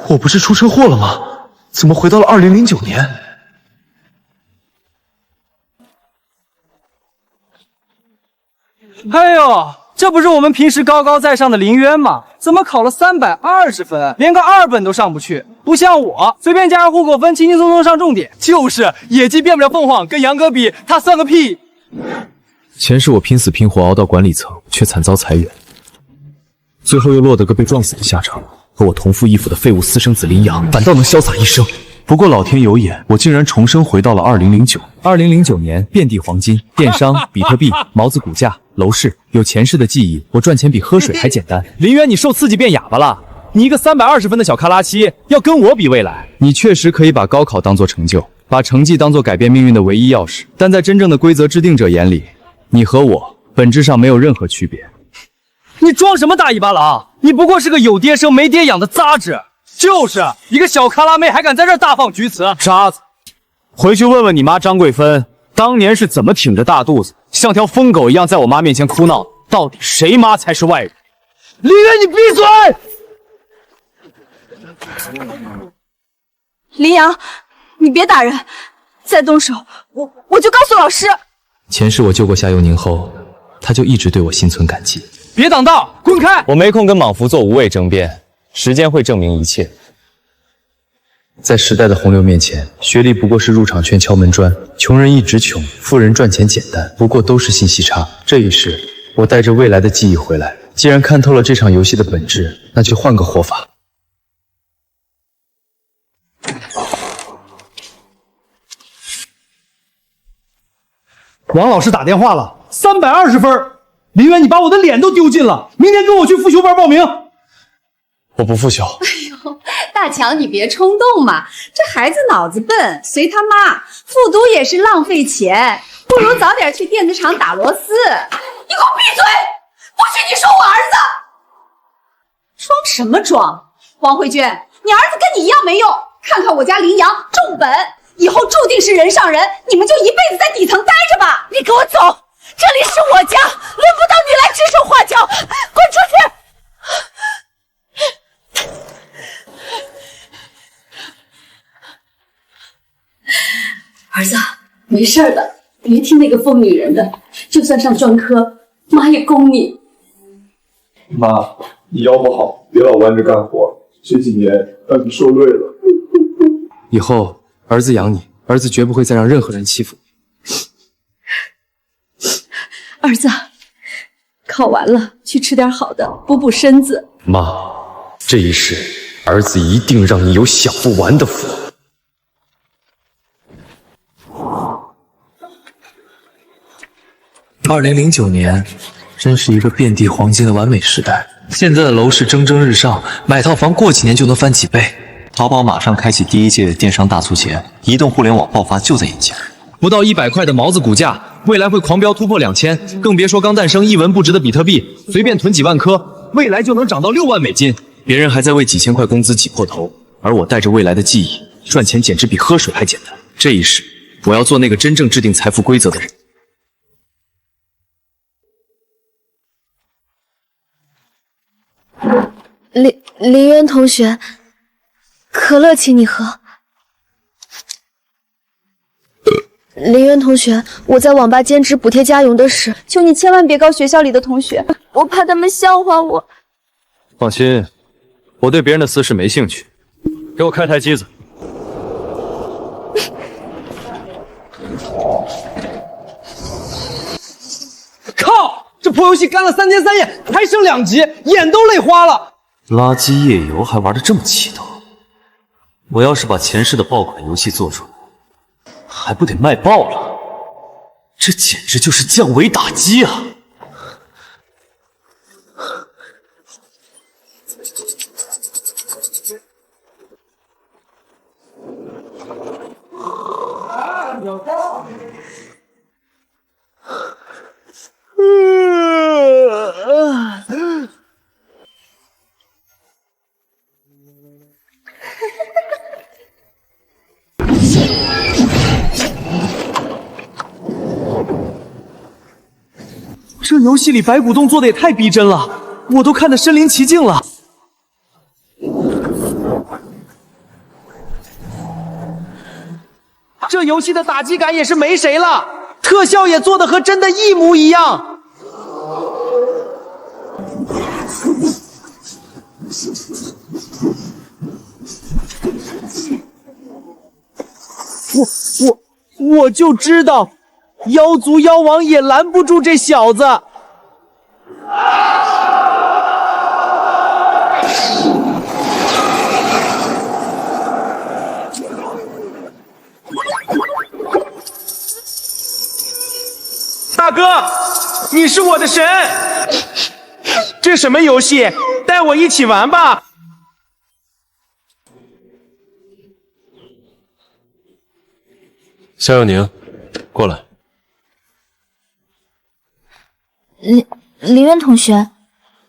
我不是出车祸了吗？怎么回到了2009年？哎呦，这不是我们平时高高在上的林渊吗？怎么考了320分，连个2本都上不去？不像我，随便加上户口分，轻轻松松上重点。就是野鸡变不了凤凰，跟杨哥比，他算个屁！前世我拼死拼活熬到管理层，却惨遭裁员，最后又落得个被撞死的下场。和我同父异父的废物私生子林阳，反倒能潇洒一生。不过老天有眼，我竟然重生回到了2009。2009年，遍地黄金，电商、比特币、毛子股价、楼市，有前世的记忆，我赚钱比喝水还简单。林渊，你受刺激变哑巴了？你一个320分的小卡拉奇，要跟我比未来？你确实可以把高考当作成就，把成绩当作改变命运的唯一钥匙，但在真正的规则制定者眼里，你和我本质上没有任何区别。你装什么大尾巴狼？你不过是个有爹生没爹养的渣子。就是一个小卡拉妹，还敢在这儿大放厥词！渣子，回去问问你妈张桂芬，当年是怎么挺着大肚子，像条疯狗一样在我妈面前哭闹。到底谁妈才是外人？林渊，你闭嘴！林阳，你别打人，再动手，我就告诉老师。前世我救过夏幽宁后，他就一直对我心存感激。别挡道，滚开！我没空跟莽夫做无谓争辩，时间会证明一切。在时代的洪流面前，学历不过是入场券敲门砖，穷人一直穷，富人赚钱简单，不过都是信息差。这一世，我带着未来的记忆回来，既然看透了这场游戏的本质，那就换个活法。王老师打电话了，320分。林渊，你把我的脸都丢尽了，明天跟我去复修班报名。我不复修。哎呦，大强，你别冲动嘛，这孩子脑子笨，随他妈，复读也是浪费钱，不如早点去电子厂打螺丝。你给我闭嘴！不许你说我儿子！装什么装？王慧娟，你儿子跟你一样没用，看看我家林阳重本，以后注定是人上人，你们就一辈子在底层待着吧。你给我走，这里是我家，轮不到你来指手画脚，滚出去！儿子，没事的，别听那个疯女人的，就算上专科，妈也供你。妈，你腰不好，别老弯着干活，这几年让你受累了。以后儿子养你，儿子绝不会再让任何人欺负你。儿子，考完了，去吃点好的，补补身子。妈，这一世儿子一定让你有享不完的福。2009年，真是一个遍地黄金的完美时代。现在的楼市蒸蒸日上，买套房过几年就能翻几倍。淘宝马上开启第1届电商大促前，移动互联网爆发就在眼前。不到100块的毛子股价，未来会狂飙突破2000，更别说刚诞生一文不值的比特币，随便囤几万颗，未来就能涨到6万美金。别人还在为几千块工资挤破头，而我带着未来的记忆，赚钱简直比喝水还简单。这一世，我要做那个真正制定财富规则的人。林渊同学，可乐请你喝。林渊同学，我在网吧兼职补贴家用的事，求你千万别告学校里的同学，我怕他们笑话我。放心，我对别人的私事没兴趣。给我开台机子。靠！这破游戏干了3天3夜，还剩2级，眼都累花了。垃圾页游还玩得这么气头，我要是把前世的爆款游戏做出来，还不得卖爆了？这简直就是降维打击啊！这游戏里白骨洞做的也太逼真了，我都看得身临其境了。这游戏的打击感也是没谁了，特效也做的和真的一模一样。我就知道，妖族妖王也拦不住这小子。大哥，你是我的神！这什么游戏？带我一起玩吧！夏佑宁，过来。林渊同学，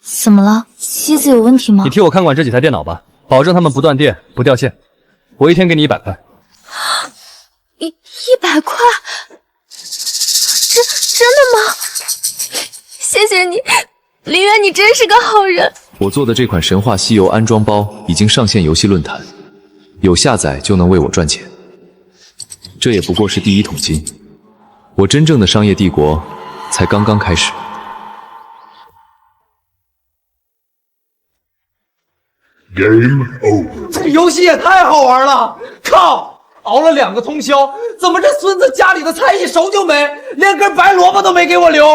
怎么了？机子有问题吗？你替我看管这几台电脑吧，保证他们不断电、不掉线。我一天给你100块。100块？真的吗？谢谢你，林渊，你真是个好人。我做的这款神话西游安装包已经上线游戏论坛，有下载就能为我赚钱。这也不过是第一桶金，我真正的商业帝国才刚刚开始。Game over。这游戏也太好玩了！靠，熬了2个通宵，怎么这孙子家里的菜一熟就没，连根白萝卜都没给我留？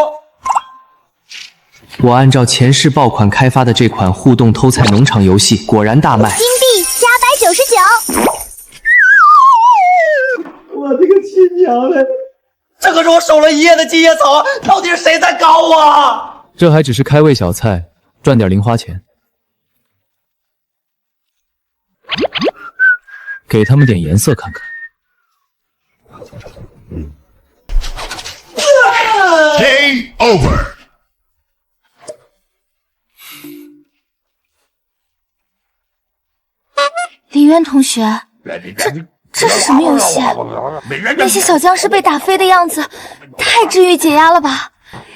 我按照前世爆款开发的这款互动偷菜农场游戏，果然大卖。金币加199。我的个亲娘嘞！这可是我守了一夜的金叶草啊！到底是谁在搞我？这还只是开胃小菜，赚点零花钱。给他们点颜色看看。Game over。林渊同学，这是什么游戏？那些小僵尸被打飞的样子，太治愈解压了吧？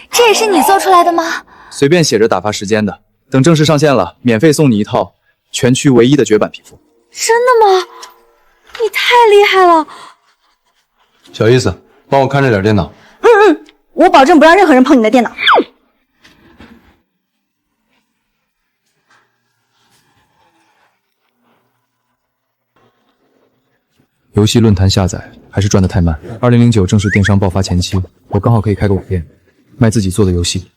这也是你做出来的吗？随便写着打发时间的，等正式上线了，免费送你一套全区唯一的绝版皮肤。真的吗？你太厉害了！小意思，帮我看着点电脑。我保证不让任何人碰你的电脑。游戏论坛下载还是转得太慢。2009正是电商爆发前期，我刚好可以开个网店，卖自己做的游戏。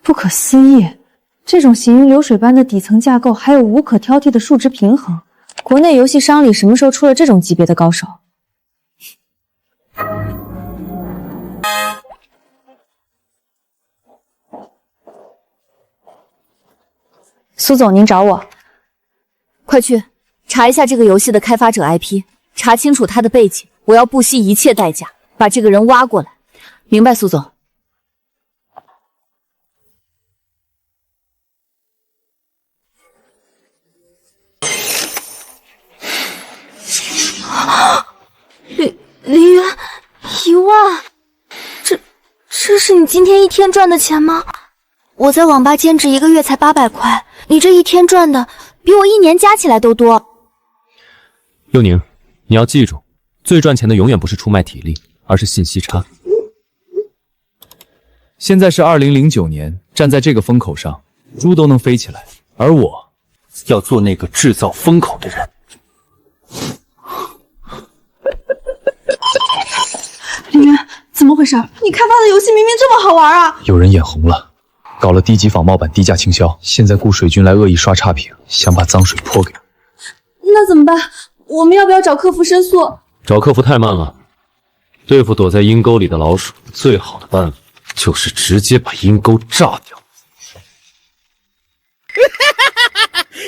不可思议，这种行云流水般的底层架构，还有无可挑剔的数值平衡，国内游戏商里什么时候出了这种级别的高手？苏总，您找我，快去查一下这个游戏的开发者 IP， 查清楚他的背景，我要不惜一切代价把这个人挖过来。明白，苏总。林渊，1万，这是你今天一天赚的钱吗？我在网吧兼职1个月才800块，你这一天赚的比我1年加起来都多。佑宁，你要记住，最赚钱的永远不是出卖体力，而是信息差。现在是2009年，站在这个风口上，猪都能飞起来，而我要做那个制造风口的人。林渊，怎么回事？你开发的游戏明明这么好玩啊！有人眼红了，搞了低级仿冒版低价倾销，现在雇水军来恶意刷差评，想把脏水泼给我。那怎么办？我们要不要找客服申诉？找客服太慢了，对付躲在阴沟里的老鼠，最好的办法就是直接把阴沟炸掉。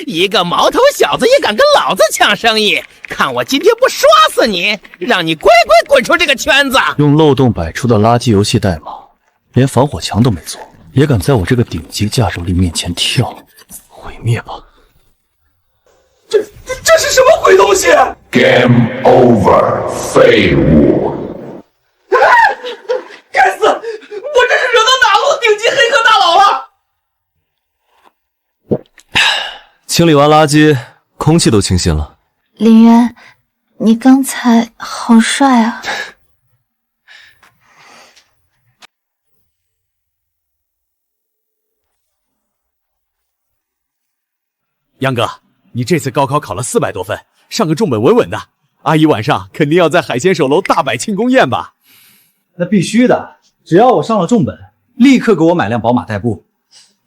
一个毛头小子也敢跟老子抢生意，看我今天不刷死你，让你乖乖滚出这个圈子！用漏洞百出的垃圾游戏代码，连防火墙都没做，也敢在我这个顶级驾驶力面前跳，毁灭吧！这是什么鬼东西 ？Game over， 废物！该死！我真是惹到大陆顶级黑客大佬了。清理完垃圾，空气都清新了。林渊，你刚才好帅啊！杨哥，你这次高考考了400多分，上个重本稳稳的。阿姨晚上肯定要在海鲜手楼大摆庆功宴吧？那必须的，只要我上了重本，立刻给我买辆宝马代步。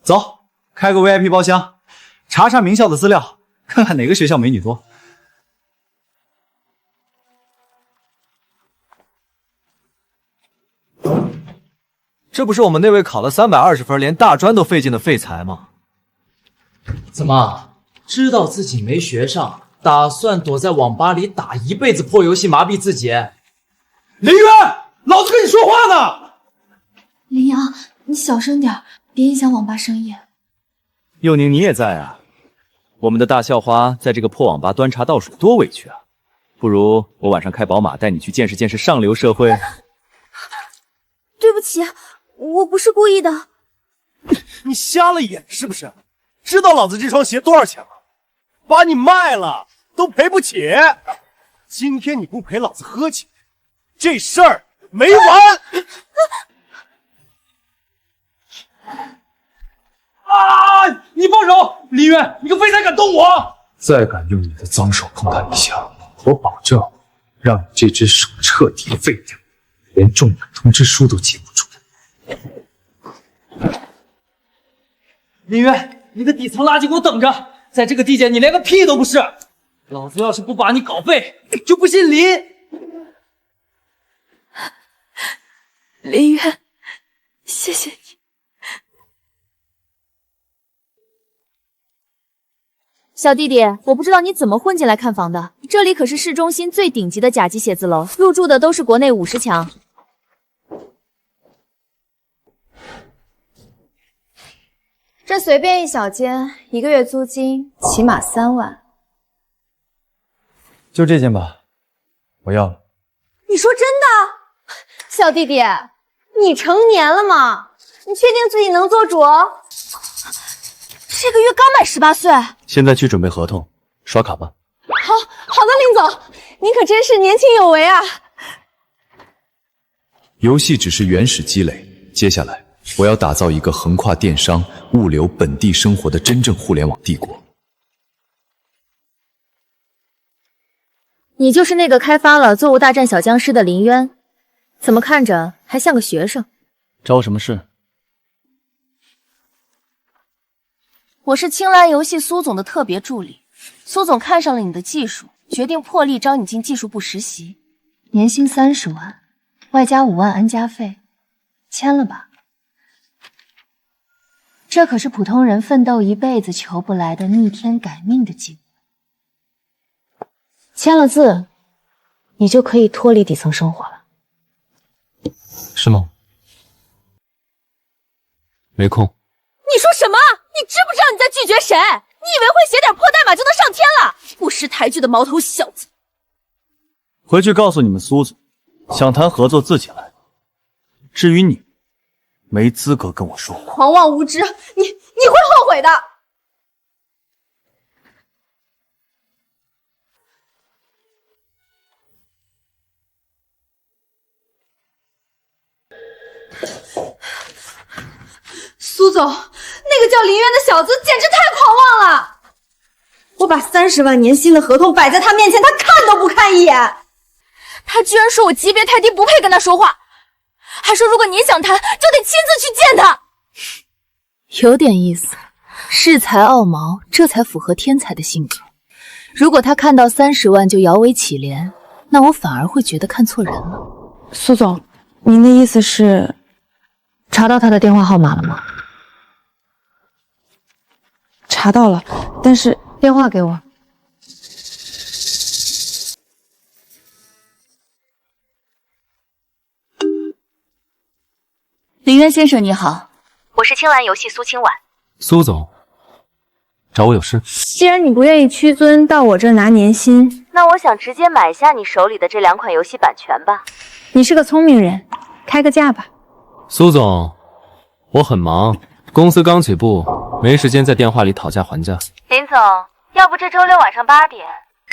走，开个 VIP 包厢，查查名校的资料，看看哪个学校美女多。这不是我们那位考了320分，连大专都费劲的废材吗？怎么知道自己没学上，打算躲在网吧里打一辈子破游戏麻痹自己？林渊，老子跟你说话呢！林阳，你小声点，别影响网吧生意。佑宁，你也在啊？我们的大校花在这个破网吧端茶倒水，多委屈啊！不如我晚上开宝马带你去见识见识上流社会。对不起，我不是故意的。你瞎了眼是不是？知道老子这双鞋多少钱吗？把你卖了都赔不起。今天你不陪老子喝酒，这事儿没完！啊！你放手！林渊，你个废材敢动我！再敢用你的脏手碰他一下，我保证让你这只手彻底废掉，连重本通知书都寄不出。林渊，你的底层垃圾给我等着！在这个地界，你连个屁都不是！老子要是不把你搞废，就不姓林！林渊，谢谢你。小弟弟，我不知道你怎么混进来看房的，这里可是市中心最顶级的甲级写字楼，入住的都是国内50强。这随便一小间，1个月租金起码3万。就这间吧，我要了。你说真的？小弟弟，你成年了吗？你确定自己能做主？这个月刚满18岁。现在去准备合同，刷卡吧。好的，林总，您可真是年轻有为啊！游戏只是原始积累，接下来我要打造一个横跨电商、物流、本地生活的真正互联网帝国。你就是那个开发了《作物大战小僵尸》的林渊，怎么看着还像个学生？找我什么事？我是青蓝游戏苏总的特别助理，苏总看上了你的技术，决定破例招你进技术部实习，年薪30万，外加5万安家费，签了吧？这可是普通人奋斗一辈子求不来的逆天改命的机会。签了字，你就可以脱离底层生活了。是吗？没空。你说什么？你知不知道你在拒绝谁？你以为会写点破代码就能上天了？不识抬举的毛头小子！回去告诉你们苏总，想谈合作自己来。至于你，没资格跟我说话。狂妄无知，你会后悔的。苏总，那个叫林渊的小子简直太狂妄了！我把30万年薪的合同摆在他面前，他看都不看一眼。他居然说我级别太低，不配跟他说话，还说如果你想谈，就得亲自去见他。有点意思，恃才傲毛，这才符合天才的性格。如果他看到30万就摇尾乞怜，那我反而会觉得看错人了。苏总，您的意思是查到他的电话号码了吗？查到了，但是电话给我。林渊先生你好，我是青蓝游戏苏清婉。苏总，找我有事？既然你不愿意屈尊到我这拿年薪，那我想直接买下你手里的这2款游戏版权吧。你是个聪明人，开个价吧。苏总，我很忙，公司刚起步，没时间在电话里讨价还价。林总，要不这周六晚上8点，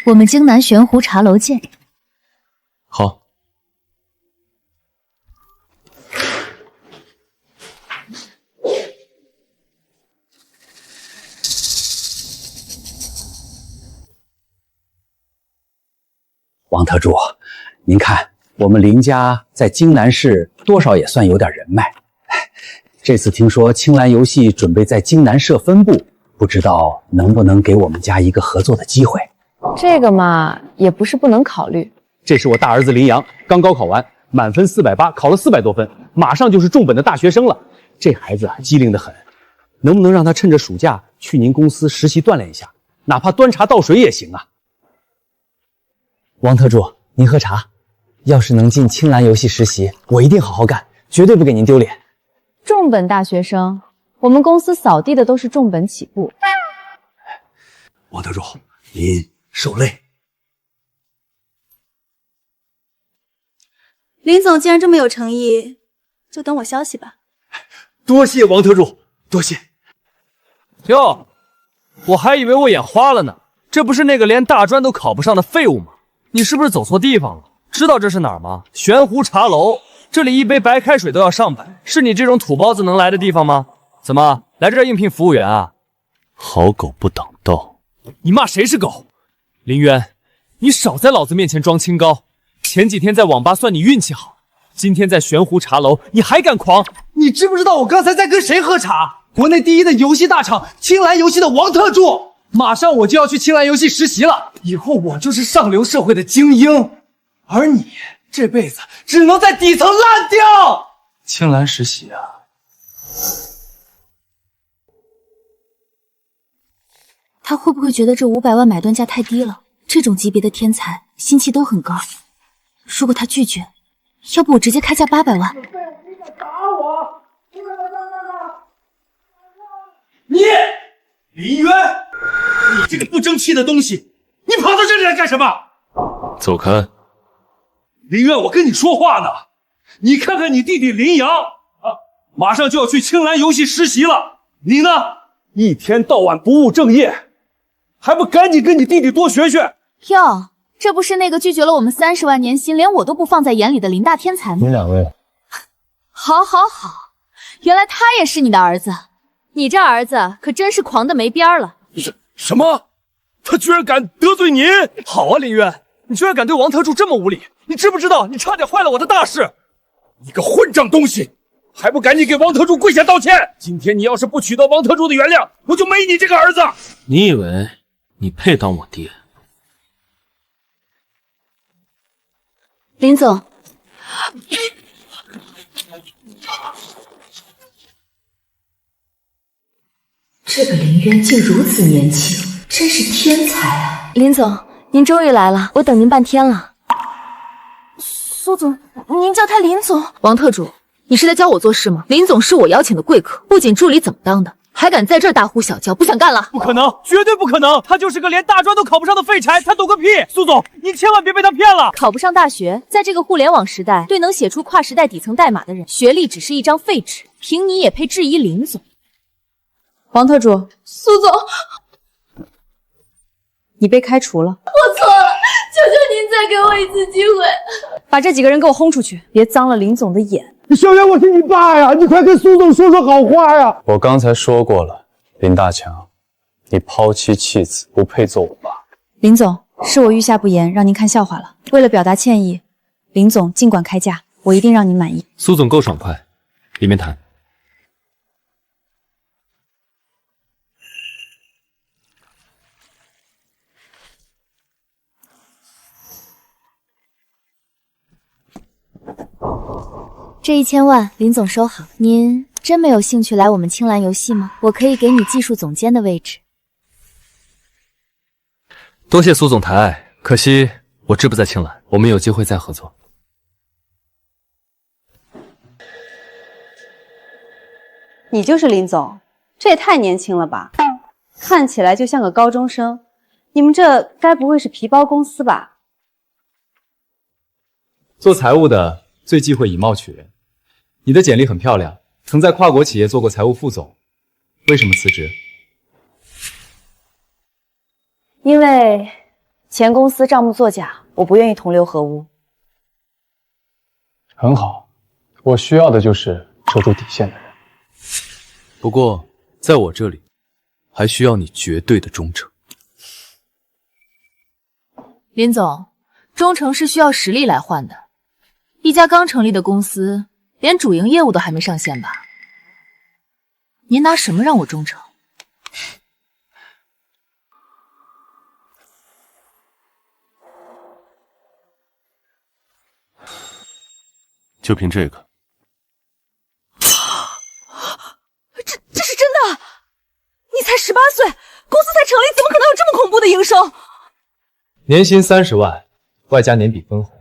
我们京南玄湖茶楼见。好。王特助，您看我们林家在京南市多少也算有点人脉。这次听说青蓝游戏准备在京南设分部，不知道能不能给我们家一个合作的机会。这个嘛，也不是不能考虑。这是我大儿子林阳，刚高考完，满分480，考了400多分，马上就是重本的大学生了。这孩子机灵得很，能不能让他趁着暑假去您公司实习锻炼一下，哪怕端茶倒水也行啊？王特助，您喝茶。要是能进青蓝游戏实习，我一定好好干，绝对不给您丢脸。重本大学生，我们公司扫地的都是重本起步。王特助，您受累。林总既然这么有诚意，就等我消息吧。多谢王特助，多谢。哟，我还以为我眼花了呢，这不是那个连大专都考不上的废物吗？你是不是走错地方了？知道这是哪儿吗？玄湖茶楼，这里一杯白开水都要上百，是你这种土包子能来的地方吗？怎么来这儿应聘服务员啊？好狗不挡道。你骂谁是狗？林渊，你少在老子面前装清高。前几天在网吧算你运气好，今天在玄湖茶楼你还敢狂？你知不知道我刚才在跟谁喝茶？国内第一的游戏大厂青蓝游戏的王特助。马上我就要去青蓝游戏实习了，以后我就是上流社会的精英，而你这辈子只能在底层烂掉。青蓝实习啊，他会不会觉得这500万买断价太低了？这种级别的天才心气都很高。如果他拒绝，要不我直接开价800万。你敢打我！你林渊，你这个不争气的东西，你跑到这里来干什么？走开！林渊，我跟你说话呢。你看看你弟弟林阳啊，马上就要去青蓝游戏实习了，你呢，一天到晚不务正业，还不赶紧跟你弟弟多学学？哟，这不是那个拒绝了我们30万年薪，连我都不放在眼里的林大天才吗？你两位，好，好，好，原来他也是你的儿子。你这儿子可真是狂的没边了。什么？他居然敢得罪您！好啊，林渊，你居然敢对王特助这么无礼！你知不知道，你差点坏了我的大事！你个混账东西，还不赶紧给王特助跪下道歉！今天你要是不取得王特助的原谅，我就没你这个儿子！你以为你配当我爹？林总，这个林渊竟如此年轻，真是天才啊！林总，您终于来了，我等您半天了。苏总，您叫他林总。王特助，你是在教我做事吗？林总是我邀请的贵客，不仅助理怎么当的，还敢在这儿大呼小叫，不想干了？不可能，绝对不可能！他就是个连大专都考不上的废柴，他懂个屁！苏总，您千万别被他骗了！考不上大学，在这个互联网时代，对能写出跨时代底层代码的人，学历只是一张废纸。凭你也配质疑林总？王特助，苏总，你被开除了。我错了，求求您再给我一次机会。把这几个人给我轰出去，别脏了林总的眼。小袁，我是你爸呀，你快跟苏总说说好话呀！我刚才说过了，林大强，你抛妻弃子，不配做我爸。林总，是我御下不严，让您看笑话了。为了表达歉意，林总尽管开价，我一定让您满意。苏总够爽快，里面谈。这1000万，林总收好。您真没有兴趣来我们青蓝游戏吗？我可以给你技术总监的位置。多谢苏总抬爱，可惜我志不在青蓝，我们有机会再合作。你就是林总，这也太年轻了吧！看起来就像个高中生。你们这该不会是皮包公司吧？做财务的最忌讳以貌取人。你的简历很漂亮，曾在跨国企业做过财务副总，为什么辞职？因为前公司账目作假，我不愿意同流合污。很好，我需要的就是守住底线的人。不过在我这里，还需要你绝对的忠诚。林总，忠诚是需要实力来换的。一家刚成立的公司，连主营业务都还没上线吧？您拿什么让我忠诚？就凭这个，这是真的？你才18岁，公司才成立，怎么可能有这么恐怖的营收？年薪30万，外加年底分红。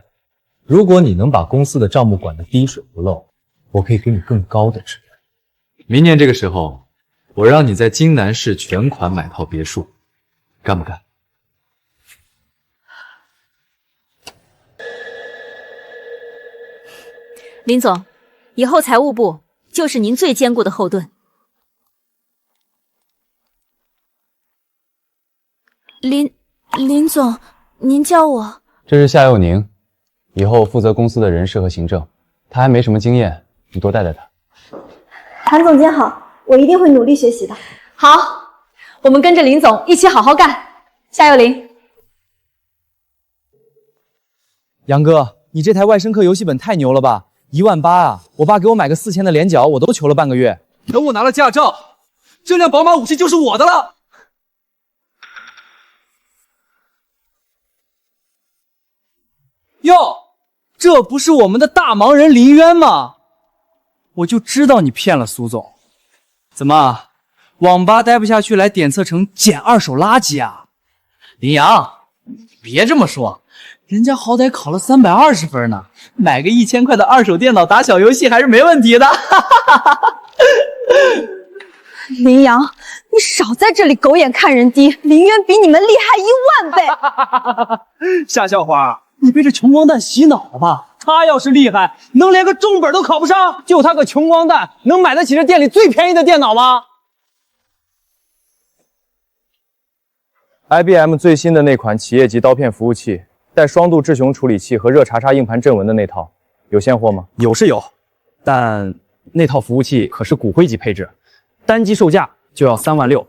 如果你能把公司的账目管得滴水不漏，我可以给你更高的职位。明年这个时候，我让你在京南市全款买套别墅，干不干？林总，以后财务部就是您最坚固的后盾。林总，您叫我？这是夏佑宁，以后负责公司的人事和行政。他还没什么经验，你多带带他。韩总监好，我一定会努力学习的。好，我们跟着林总一起好好干。夏佑宁，杨哥，你这台外生课游戏本太牛了吧！18000啊！我爸给我买个4000的连角，我都求了半个月。等我拿了驾照，这辆宝马57就是我的了。哟，这不是我们的大忙人林渊吗？我就知道你骗了苏总。怎么，网吧待不下去，来点测成捡二手垃圾啊？林阳，别这么说，人家好歹考了320分呢，买个1000块的二手电脑打小游戏还是没问题的。林阳，你少在这里狗眼看人低，林渊比你们厉害10000倍。夏校花，你被这穷光蛋洗脑了吧？他要是厉害，能连个重本都考不上？就他个穷光蛋，能买得起这店里最便宜的电脑吗？IBM 最新的那款企业级刀片服务器，带双度智雄处理器和热查查硬盘阵纹的那套，有现货吗？有是有，但那套服务器可是骨灰级配置，单机售价就要36000。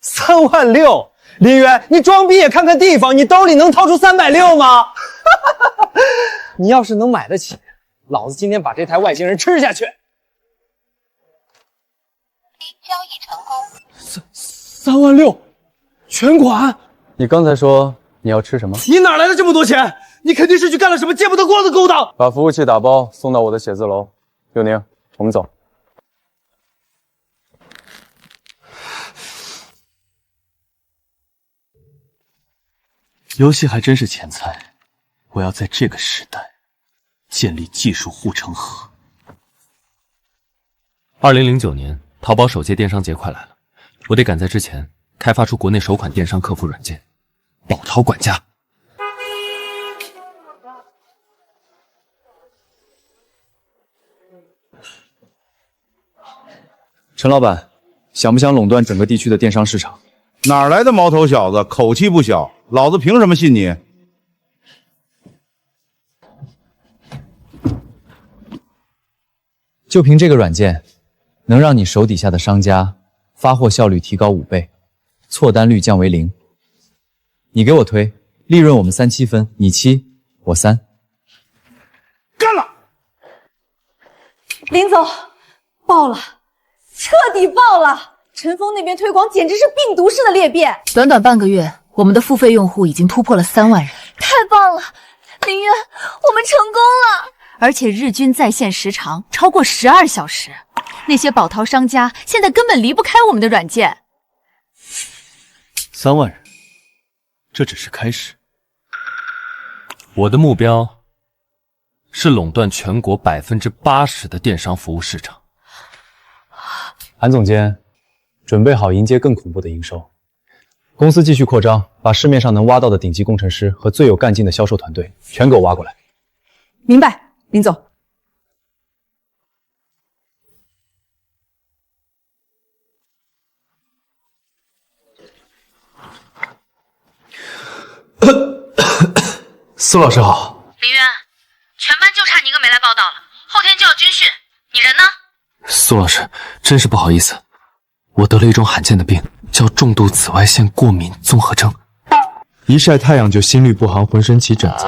36000？林渊，你装逼也看看地方，你兜里能掏出360吗？你要是能买得起，老子今天把这台外星人吃下去。交易成功。 36000，全款。你刚才说你要吃什么？你哪来的这么多钱？你肯定是去干了什么见不得光的勾当。把服务器打包送到我的写字楼。佑宁，我们走。游戏还真是钱财，我要在这个时代建立技术护城河。2009年，淘宝首届电商节快来了，我得赶在之前开发出国内首款电商客服软件——宝淘管家。陈老板，想不想垄断整个地区的电商市场？哪来的毛头小子，口气不小，老子凭什么信你？就凭这个软件，能让你手底下的商家发货效率提高5倍，错单率降为0。你给我推，利润我们3-7分，你7，我3。干了！林总，爆了，彻底爆了！陈峰那边推广简直是病毒式的裂变。短短半个月，我们的付费用户已经突破了3万人，太棒了，林渊，我们成功了！而且日均在线时长超过12小时。那些宝淘商家现在根本离不开我们的软件。3万人，这只是开始。我的目标是垄断全国80%的电商服务市场。韩总监，准备好迎接更恐怖的营收。公司继续扩张，把市面上能挖到的顶级工程师和最有干劲的销售团队全给我挖过来。明白，林总。苏老师好。林渊，全班就差你一个没来报道了，后天就要军训，你人呢？苏老师，真是不好意思，我得了一种罕见的病，叫重度紫外线过敏综合症，一晒太阳就心律不航，浑身起疹子。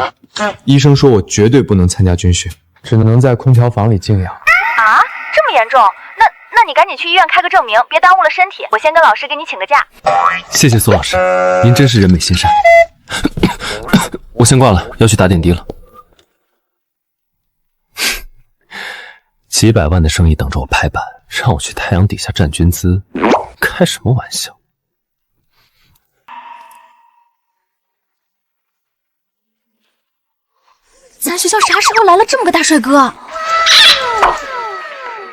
医生说我绝对不能参加军训，只能在空调房里静养。啊，这么严重？那你赶紧去医院开个证明，别耽误了身体。我先跟老师给你请个假。谢谢苏老师，您真是人美心善。我先挂了，要去打点滴了。几百万的生意等着我拍板，让我去太阳底下站军姿，开什么玩笑？咱学校啥时候来了这么个大帅哥？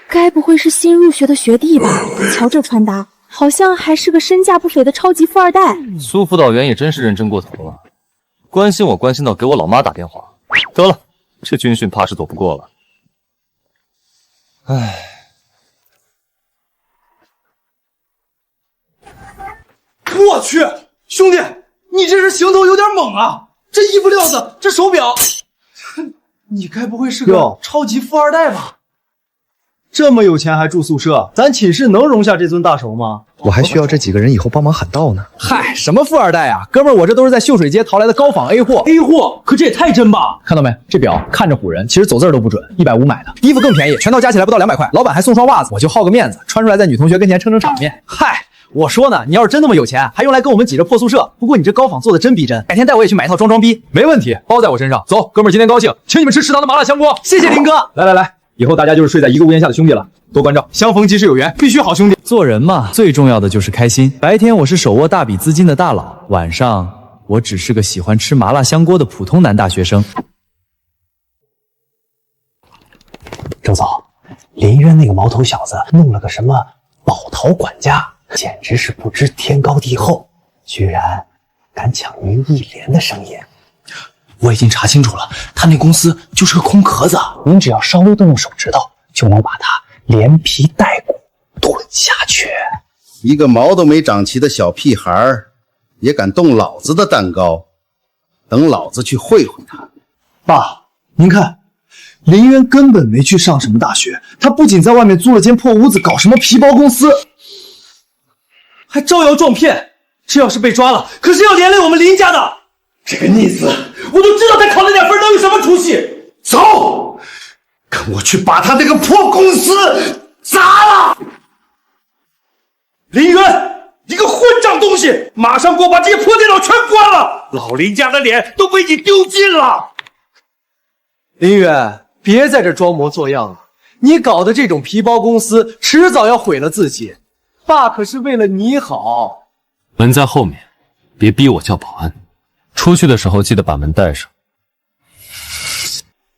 该不会是新入学的学弟吧？瞧这穿搭，好像还是个身价不菲的超级富二代。苏辅导员也真是认真过头了，关心我关心到给我老妈打电话。得了，这军训怕是躲不过了。唉，我去，兄弟，你这是行头有点猛啊！这衣服料子，这手表，你该不会是个超级富二代吧？这么有钱还住宿舍，咱寝室能容下这尊大手吗？我还需要这几个人以后帮忙喊道呢。嗨，什么富二代啊，哥们儿，我这都是在秀水街淘来的高仿 A 货。A 货，可这也太真吧！看到没？这表看着唬人，其实走字都不准。150买的，衣服更便宜，全套加起来不到200块。老板还送双袜子，我就好个面子，穿出来在女同学跟前撑撑场面。嗨，我说呢，你要是真那么有钱，还用来跟我们挤着破宿舍？不过你这高仿做的真逼真，改天带我也去买一套装装逼。没问题，包在我身上。走，哥们儿，今天高兴，请你们吃食堂的麻辣香锅。谢谢林哥。来，以后大家就是睡在一个屋檐下的兄弟了。多关照，相逢即是有缘，必须好兄弟。做人嘛，最重要的就是开心。白天我是手握大笔资金的大佬，晚上我只是个喜欢吃麻辣香锅的普通男大学生。周总，林渊那个毛头小子弄了个什么宝淘管家，简直是不知天高地厚，居然敢抢您一连的生意。我已经查清楚了，他那公司就是个空壳子，您只要稍微动动手指头，就能把它连皮带骨吞下去。一个毛都没长齐的小屁孩也敢动老子的蛋糕，等老子去会会他。爸，您看，林渊根本没去上什么大学，他不仅在外面租了间破屋子搞什么皮包公司，还招摇撞骗。这要是被抓了，可是要连累我们林家的。这个逆子，我都知道他考那点分能有什么出息。走，跟我去把他那个破公司砸了！林渊，你个混账东西，马上给我把这些破电脑全关了！老林家的脸都被你丢尽了。林渊，别在这装模作样了，你搞的这种皮包公司，迟早要毁了自己。爸可是为了你好。门在后面，别逼我叫保安。出去的时候记得把门带上。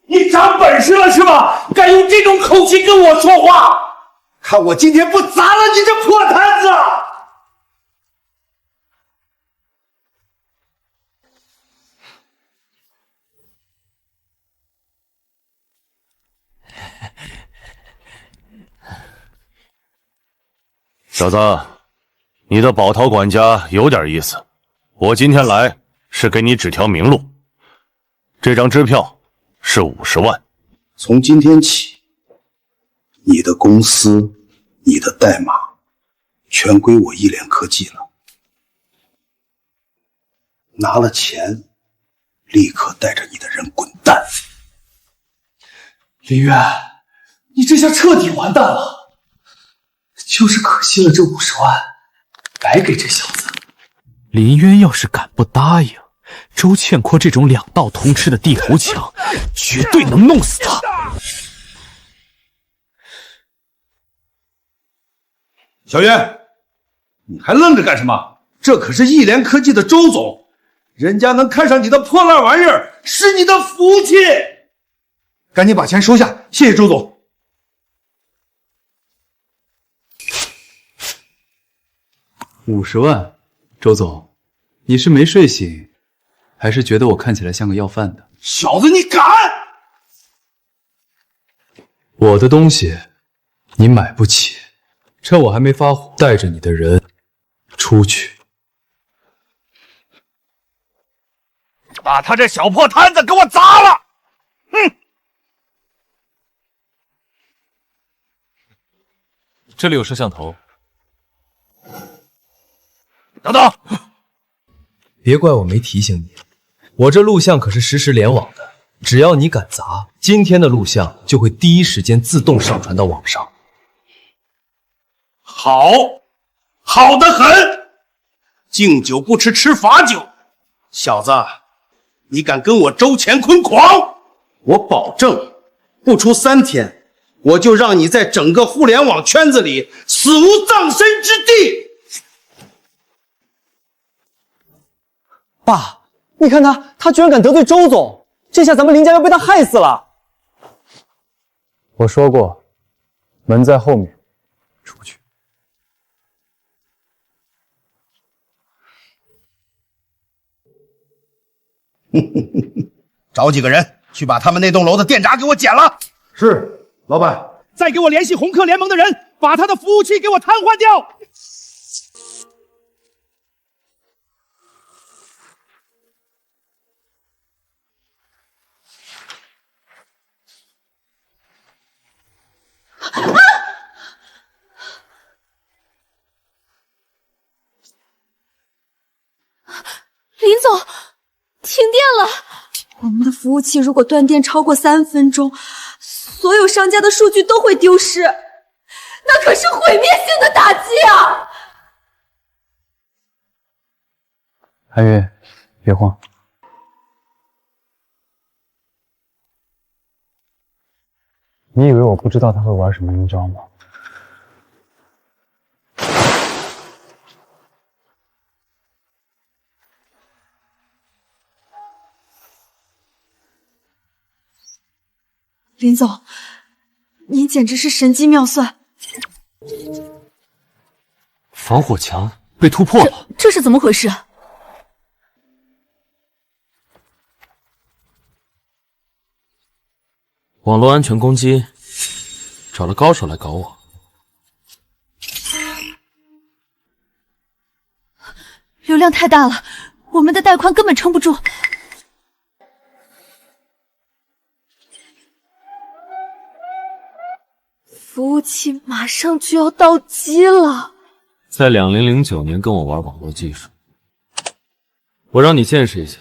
你长本事了是吧？敢用这种口气跟我说话？看我今天不砸了你这破摊子！小子，你的宝淘管家有点意思。我今天来是给你指条明路，这张支票是50万。从今天起，你的公司、你的代码全归我一联科技了。拿了钱，立刻带着你的人滚蛋！林渊，你这下彻底完蛋了。就是可惜了这50万，白给这小子。林渊要是敢不答应，周倩阔这种2道通吃的地头强，绝对能弄死他。小渊，你还愣着干什么？这可是一联科技的周总，人家能看上你的破烂玩意儿，是你的福气。赶紧把钱收下，谢谢周总。50万，周总，你是没睡醒，还是觉得我看起来像个要饭的？小子，你敢！我的东西你买不起，趁我还没发火，带着你的人出去。把他这小破摊子给我砸了！哼！这里有摄像头。等等，别怪我没提醒你，我这录像可是实时联网的，只要你敢砸，今天的录像就会第一时间自动上传到网上。好，好得很！敬酒不吃吃罚酒，小子，你敢跟我周乾坤狂，我保证，不出3天，我就让你在整个互联网圈子里死无葬身之地！爸，你看他居然敢得罪周总，这下咱们林家要被他害死了。我说过，门在后面，出去。找几个人去把他们那栋楼的电闸给我剪了。是，老板。再给我联系红客联盟的人，把他的服务器给我瘫痪掉。林总，停电了！我们的服务器如果断电超过3分钟，所有商家的数据都会丢失，那可是毁灭性的打击啊！韩月，别慌。你以为我不知道他会玩什么阴招吗？林总，您简直是神机妙算。防火墙被突破了，这是怎么回事？网络安全攻击，找了高手来搞我。流量太大了，我们的带宽根本撑不住。服务器马上就要到机了。在2009年跟我玩网络技术，我让你见识一下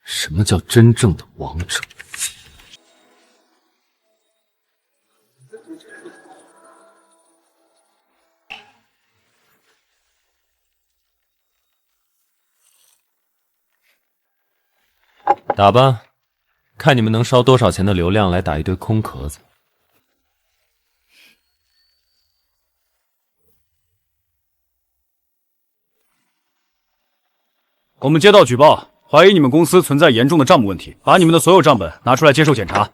什么叫真正的王者。打吧，看你们能烧多少钱的流量来打一堆空壳子。我们接到举报，怀疑你们公司存在严重的账目问题，把你们的所有账本拿出来接受检查。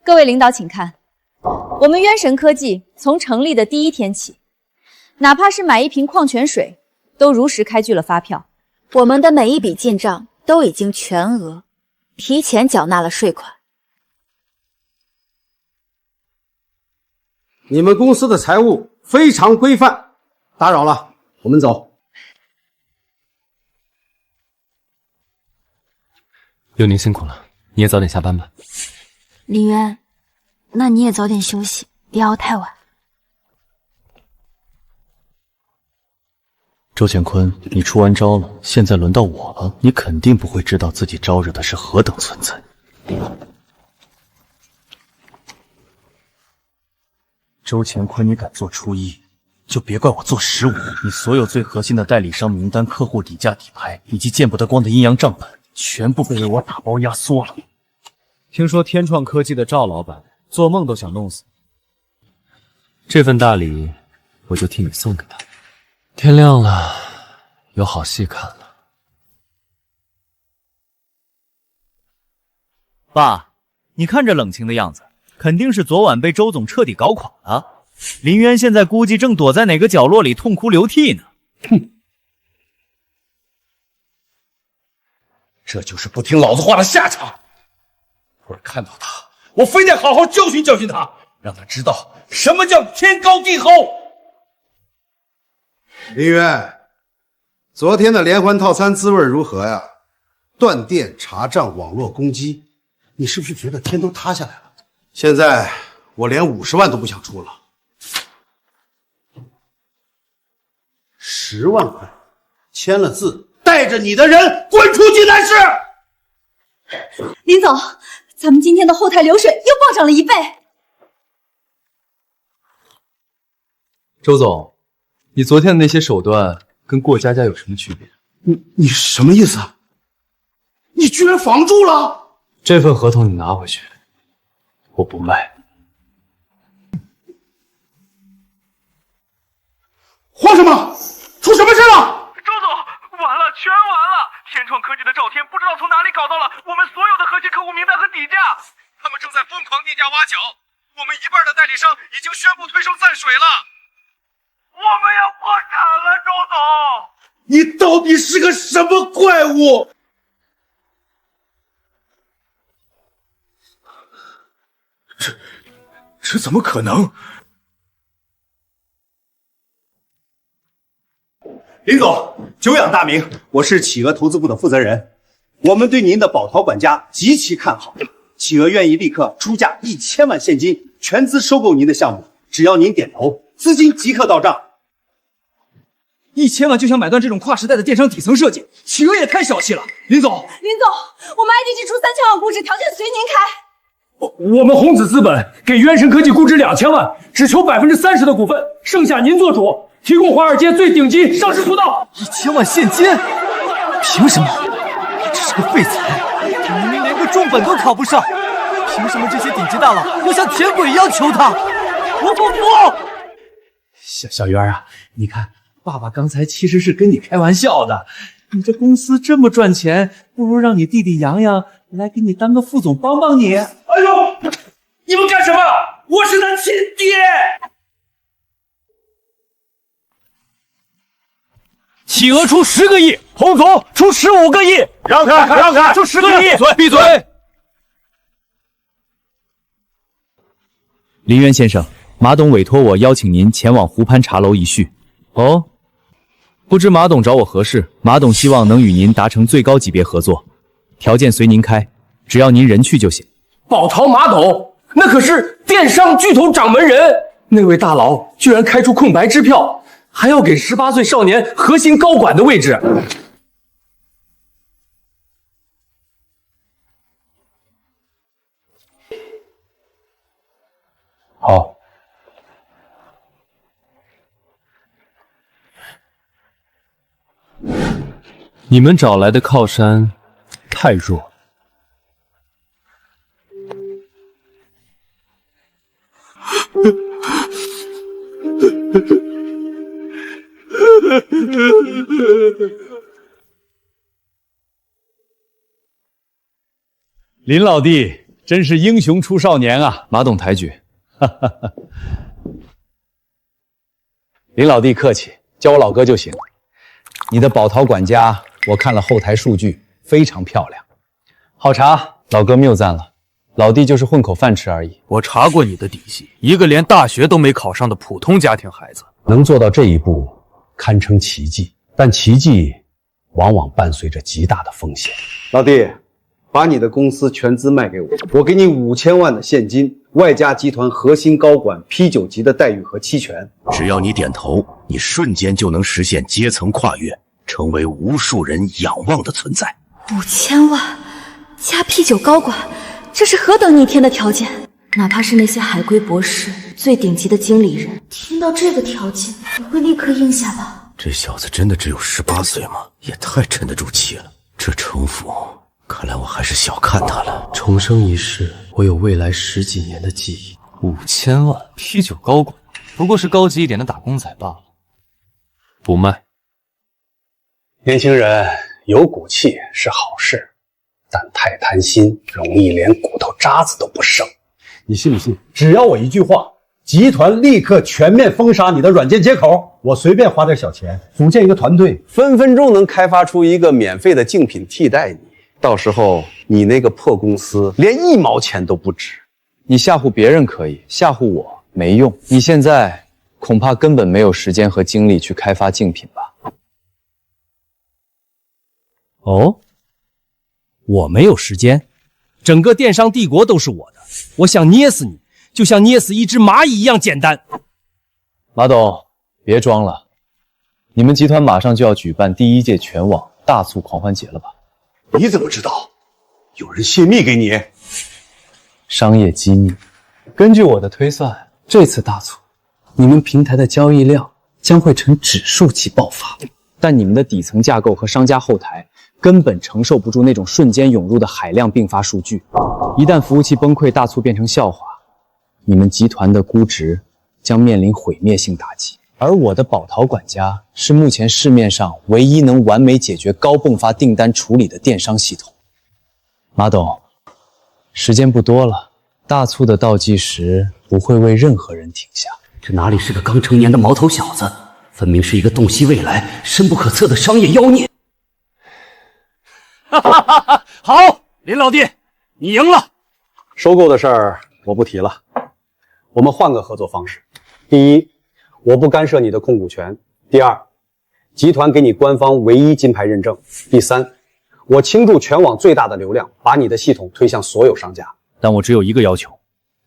各位领导请看，我们渊神科技从成立的第1天起，哪怕是买一瓶矿泉水，都如实开具了发票。我们的每一笔进账都已经全额提前缴纳了税款。你们公司的财务非常规范，打扰了，我们走。刘宁辛苦了，你也早点下班吧。林渊，那你也早点休息，别熬太晚。周乾坤，你出完招了，现在轮到我了，你肯定不会知道自己招惹的是何等存在。周乾坤，你敢做初一，就别怪我做15。你所有最核心的代理商名单、客户底价、底牌，以及见不得光的阴阳账本，全部被我打包压缩了。听说天创科技的赵老板做梦都想弄死你，这份大礼我就替你送给他。天亮了，有好戏看了。爸，你看这冷清的样子，肯定是昨晚被周总彻底搞垮了。林渊现在估计正躲在哪个角落里痛哭流涕呢。哼，这就是不听老子话的下场。我看到他，我非得好好教训教训他，让他知道什么叫天高地厚。林渊，昨天的连环套餐滋味如何呀？断电、查账、网络攻击，你是不是觉得天都塌下来了？现在我连50万都不想出了，10万块，签了字，带着你的人滚出济南市。林总，咱们今天的后台流水又暴涨了1倍。周总，你昨天的那些手段跟过家家有什么区别？你什么意思啊？你居然防住了！这份合同你拿回去，我不卖。慌什么？出什么事了？周总，完了，全完了！天创科技的赵天不知道从哪里搞到了我们所有的核心客户名单和底价，他们正在疯狂低价挖角，我们一半的代理商已经宣布退收暂水了，我们要破产了，周总！你到底是个什么怪物？这怎么可能？林总，久仰大名，我是企鹅投资部的负责人，我们对您的宝淘管家极其看好，企鹅愿意立刻出价1000万现金，全资收购您的项目，只要您点头，资金即刻到账。1000万就想买断这种跨时代的电商底层设计，企鹅也太小气了。林总，我们 IDG 出3000万估值，条件随您开。我们红紫资本给渊神科技估值2000万，只求30%的股份，剩下您做主，提供华尔街最顶级上市渠道。1000万现金，凭什么？你只是个废材，你明明连个重本都考不上，凭什么这些顶级大佬要像舔鬼一样求他？我不服！小渊啊，你看，爸爸刚才其实是跟你开玩笑的。你这公司这么赚钱，不如让你弟弟洋洋来给你当个副总，帮帮你。哎呦，你们干什么？我是他亲爹！企鹅出10个亿，洪总出15个亿，让开，让开，出10个亿，闭嘴！林渊先生，马董委托我邀请您前往湖畔茶楼一叙。哦，不知马董找我何事？马董希望能与您达成最高级别合作，条件随您开，只要您人去就行。宝淘马董，那可是电商巨头掌门人，那位大佬居然开出空白支票，还要给18岁少年核心高管的位置。好，你们找来的靠山太弱。林老弟真是英雄出少年啊！马董抬举，林老弟客气，叫我老哥就行。你的宝淘管家，我看了后台数据，非常漂亮。好茶，老哥谬赞了，老弟就是混口饭吃而已。我查过你的底细，一个连大学都没考上的普通家庭孩子，能做到这一步，堪称奇迹。但奇迹往往伴随着极大的风险。老弟，把你的公司全资卖给我，我给你5000万的现金，外加集团核心高管 P9级的待遇和期权。只要你点头，你瞬间就能实现阶层跨越，成为无数人仰望的存在。5000万加 P9高管，这是何等逆天的条件！哪怕是那些海归博士、最顶级的经理人，听到这个条件，也会立刻应下吧？这小子真的只有18岁吗？也太沉得住气了。这城府，看来我还是小看他了。重生一世，我有未来10几年的记忆。5000万，P9高管，不过是高级一点的打工仔罢了。不卖。年轻人有骨气是好事，但太贪心，容易连骨头渣子都不剩。你信不信？只要我一句话，集团立刻全面封杀你的软件接口。我随便花点小钱，组建一个团队，分分钟能开发出一个免费的竞品替代你。到时候你那个破公司连1毛钱都不值。你吓唬别人可以，吓唬我没用。你现在恐怕根本没有时间和精力去开发竞品吧？哦，我没有时间，整个电商帝国都是我的，我想捏死你，就像捏死一只蚂蚁一样简单。马董，别装了，你们集团马上就要举办第1届全网大促狂欢节了吧？你怎么知道？有人泄密给你？商业机密。根据我的推算，这次大促，你们平台的交易量将会呈指数级爆发，但你们的底层架构和商家后台根本承受不住那种瞬间涌入的海量并发数据。一旦服务器崩溃，大促变成笑话，你们集团的估值将面临毁灭性打击。而我的宝淘管家是目前市面上唯一能完美解决高迸发订单处理的电商系统。马董，时间不多了，大促的倒计时不会为任何人停下。这哪里是个刚成年的毛头小子，分明是一个洞悉未来、深不可测的商业妖孽。好，林老弟，你赢了。收购的事儿我不提了，我们换个合作方式。第一，我不干涉你的控股权；第二，集团给你官方唯一金牌认证；第三，我倾注全网最大的流量，把你的系统推向所有商家。但我只有一个要求，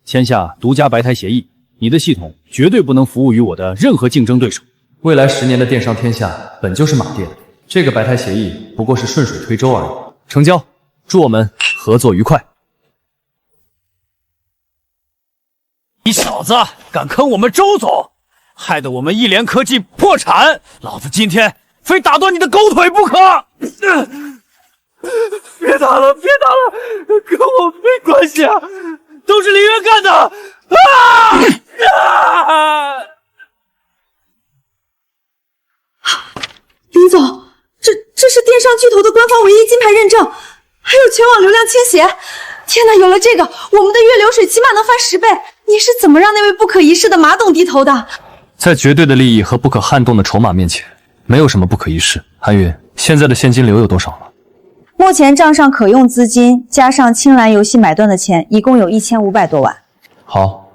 签下独家白台协议，你的系统绝对不能服务于我的任何竞争对手。未来10年的电商天下本就是马爹的，这个白台协议不过是顺水推舟而已。成交，祝我们合作愉快。你小子敢坑我们周总，害得我们一联科技破产，老子今天非打断你的狗腿不可！别打了，别打了，跟我没关系啊，都是林渊干的！林总，这是电商巨头的官方唯一金牌认证，还有全网流量倾斜。天哪，有了这个，我们的月流水起码能翻10倍。你是怎么让那位不可一世的马董低头的？在绝对的利益和不可撼动的筹码面前，没有什么不可一世。韩云，现在的现金流有多少了？目前账上可用资金加上青蓝游戏买断的钱，一共有1500多万。好，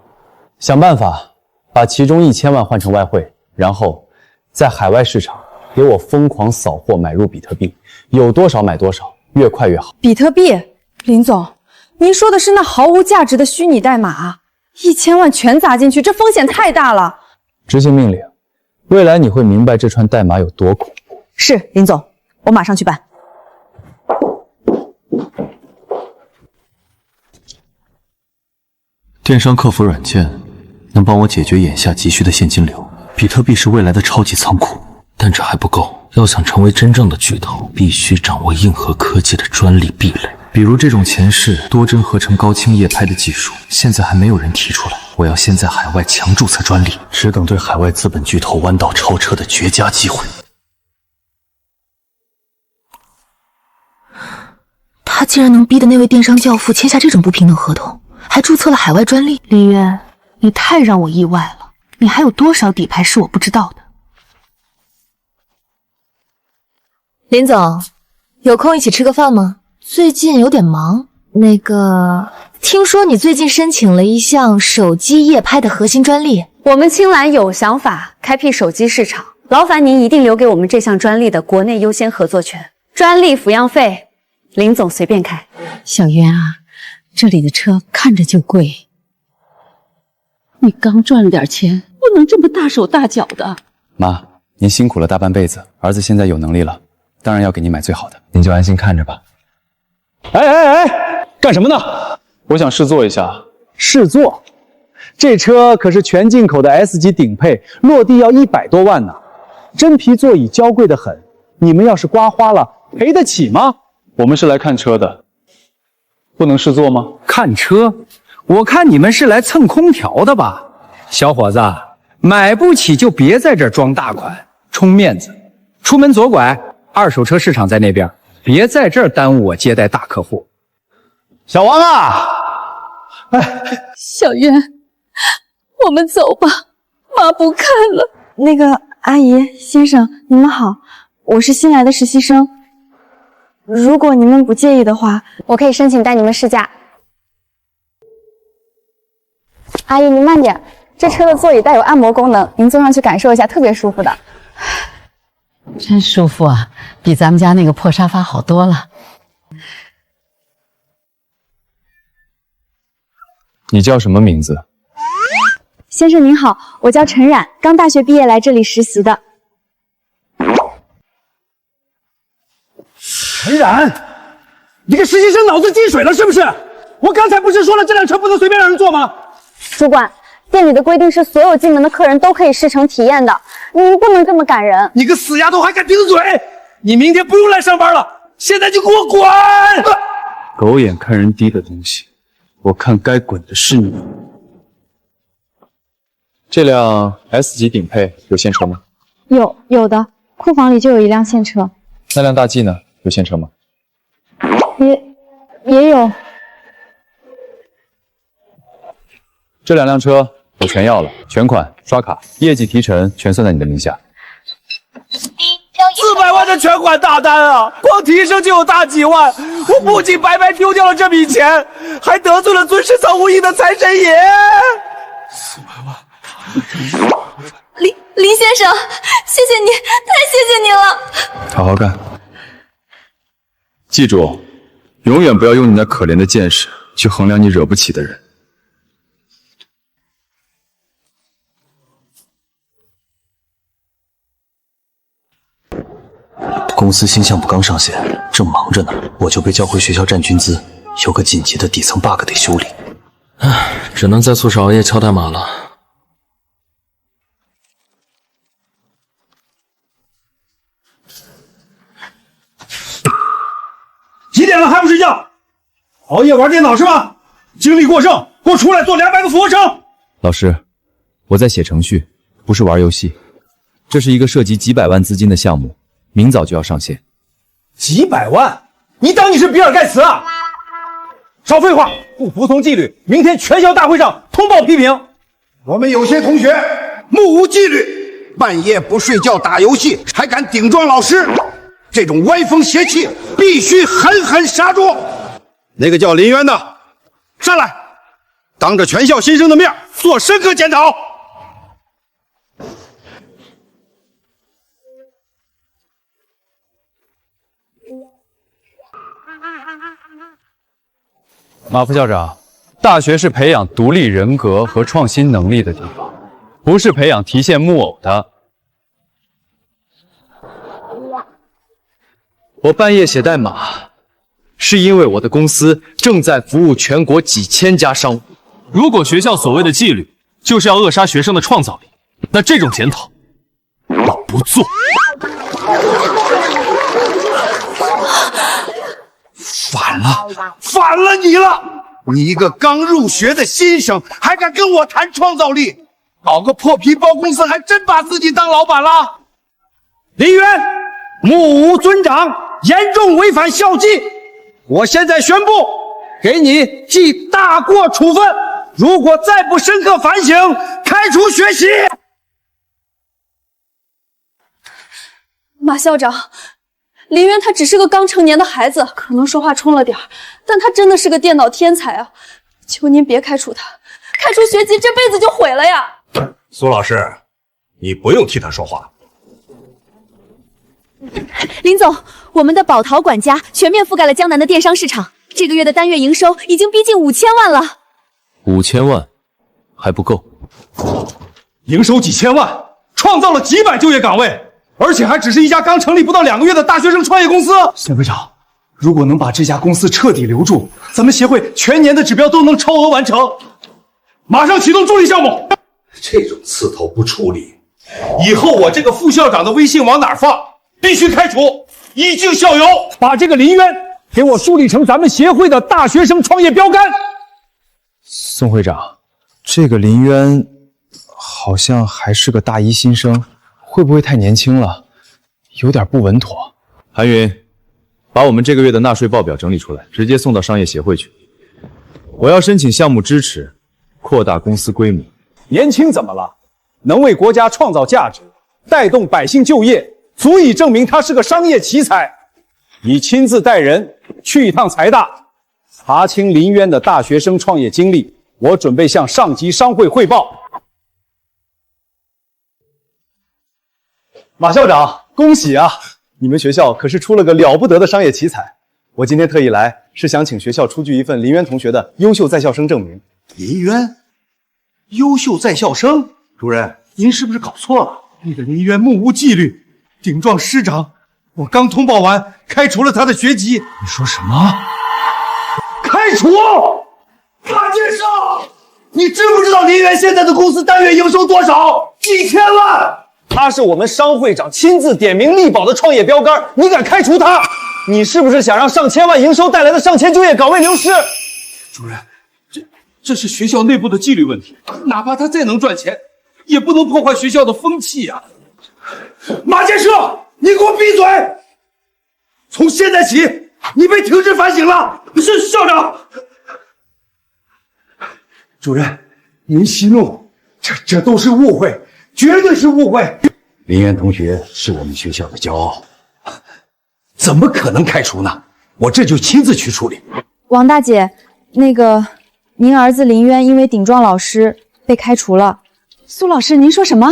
想办法把其中1000万换成外汇，然后在海外市场给我疯狂扫货买入比特币，有多少买多少，越快越好。比特币？林总，您说的是那毫无价值的虚拟代码？1000万全砸进去，这风险太大了。执行命令，未来你会明白这串代码有多恐怖。是，林总，我马上去办。电商客服软件能帮我解决眼下急需的现金流。比特币是未来的超级仓库，但这还不够。要想成为真正的巨头，必须掌握硬核科技的专利壁垒。比如这种前世多帧合成高清夜拍的技术，现在还没有人提出来。我要先在海外强注册专利，只等对海外资本巨头弯道超车的绝佳机会。他竟然能逼得那位电商教父签下这种不平等合同，还注册了海外专利。林渊，你太让我意外了，你还有多少底牌是我不知道的？林总，有空一起吃个饭吗？最近有点忙。听说你最近申请了一项手机夜拍的核心专利。我们青蓝有想法开辟手机市场，劳烦您一定留给我们这项专利的国内优先合作权。专利抚养费，林总随便开。小渊啊，这里的车看着就贵，你刚赚了点钱，不能这么大手大脚的。妈，您辛苦了大半辈子，儿子现在有能力了，当然要给您买最好的，您就安心看着吧。干什么呢？我想试坐一下。试坐？这车可是全进口的 S 级顶配，落地要100多万呢。真皮座椅娇贵得很，你们要是刮花了，赔得起吗？我们是来看车的，不能试坐吗？看车？我看你们是来蹭空调的吧？小伙子，买不起就别在这儿装大款，充面子。出门左拐，二手车市场在那边，别在这儿耽误我接待大客户。小王啊，小渊，我们走吧，妈不看了。那个阿姨、先生，你们好，我是新来的实习生。如果你们不介意的话，我可以申请带你们试驾。阿姨，您慢点，这车的座椅带有按摩功能，您坐上去感受一下，特别舒服的。真舒服啊，比咱们家那个破沙发好多了。你叫什么名字？先生您好，我叫陈冉，刚大学毕业来这里实习的。陈冉，你个实习生脑子进水了是不是？我刚才不是说了这辆车不能随便让人坐吗？主管，店里的规定是所有进门的客人都可以试乘体验的，您不能这么赶人。你个死丫头还敢顶嘴！你明天不用来上班了，现在就给我滚！狗眼看人低的东西，我看该滚的是你。这辆 S 级顶配有现车吗？有的，库房里就有一辆现车。那辆大 G 呢？有现车吗？也有。这2辆车我全要了，全款、刷卡、业绩提成全算在你的名下。400万的全款大单啊，光提成就有大几万，我不仅白白丢掉了这笔钱，还得罪了尊师藏无印的财神爷。400万。林先生，谢谢你，太谢谢你了。好好干，记住，永远不要用你那可怜的见识去衡量你惹不起的人。公司新项目刚上线，正忙着呢，我就被叫回学校占军资，有个紧急的底层 bug 得修理。唉，只能在宿舍熬夜敲代码了。几点了还不睡觉？熬夜玩电脑是吧？精力过剩，给我出来做200个俯卧撑！老师，我在写程序，不是玩游戏。这是一个涉及几百万资金的项目，明早就要上线。几百万？你当你是比尔盖茨啊？少废话，不服从纪律，明天全校大会上通报批评。我们有些同学目无纪律，半夜不睡觉打游戏，还敢顶撞老师，这种歪风邪气必须狠狠杀住。那个叫林渊的，上来，当着全校新生的面做深刻检讨。马副校长，大学是培养独立人格和创新能力的地方，不是培养提线木偶的。我半夜写代码，是因为我的公司正在服务全国几千家商务。如果学校所谓的纪律就是要扼杀学生的创造力，那这种检讨我不做。反了你了！你一个刚入学的新生，还敢跟我谈创造力？搞个破皮包公司，还真把自己当老板了？林渊，目无尊长，严重违反校纪。我现在宣布，给你记大过处分。如果再不深刻反省，开除学习。马校长，林渊他只是个刚成年的孩子，可能说话冲了点儿，但他真的是个电脑天才啊！求您别开除他，开除学籍这辈子就毁了呀！苏老师，你不用替他说话。林总，我们的宝淘管家全面覆盖了江南的电商市场，这个月的单月营收已经逼近5000万了。5000万还不够，营收几千万，创造了几百就业岗位，而且还只是一家刚成立不到2个月的大学生创业公司。沈会长，如果能把这家公司彻底留住，咱们协会全年的指标都能超额完成。马上启动助力项目。这种刺头不处理，以后我这个副校长的微信往哪儿放？必须开除，以儆效尤。把这个林渊给我树立成咱们协会的大学生创业标杆。宋会长，这个林渊好像还是个大一新生，会不会太年轻了？有点不稳妥。韩云，把我们这个月的纳税报表整理出来，直接送到商业协会去。我要申请项目支持，扩大公司规模。年轻怎么了？能为国家创造价值，带动百姓就业，足以证明他是个商业奇才。你亲自带人去一趟财大，查清林渊的大学生创业经历，我准备向上级商会汇报。马校长，恭喜啊！你们学校可是出了个了不得的商业奇才。我今天特意来，是想请学校出具一份林渊同学的优秀在校生证明。林渊，优秀在校生？主任，您是不是搞错了？那个林渊目无纪律，顶撞师长，我刚通报完，开除了他的学籍。你说什么？开除？马建胜，你知不知道林渊现在的公司单月营收多少？几千万！他是我们商会长亲自点名力保的创业标杆，你敢开除他？你是不是想让上千万营收带来的上千就业岗位流失？主任，这是学校内部的纪律问题，哪怕他再能赚钱，也不能破坏学校的风气啊！马建设，你给我闭嘴！从现在起，你被停职反省了。是校长。主任，您息怒，这都是误会，绝对是误会。林渊同学是我们学校的骄傲，怎么可能开除呢？我这就亲自去处理。王大姐，那个，您儿子林渊因为顶撞老师被开除了。苏老师，您说什么？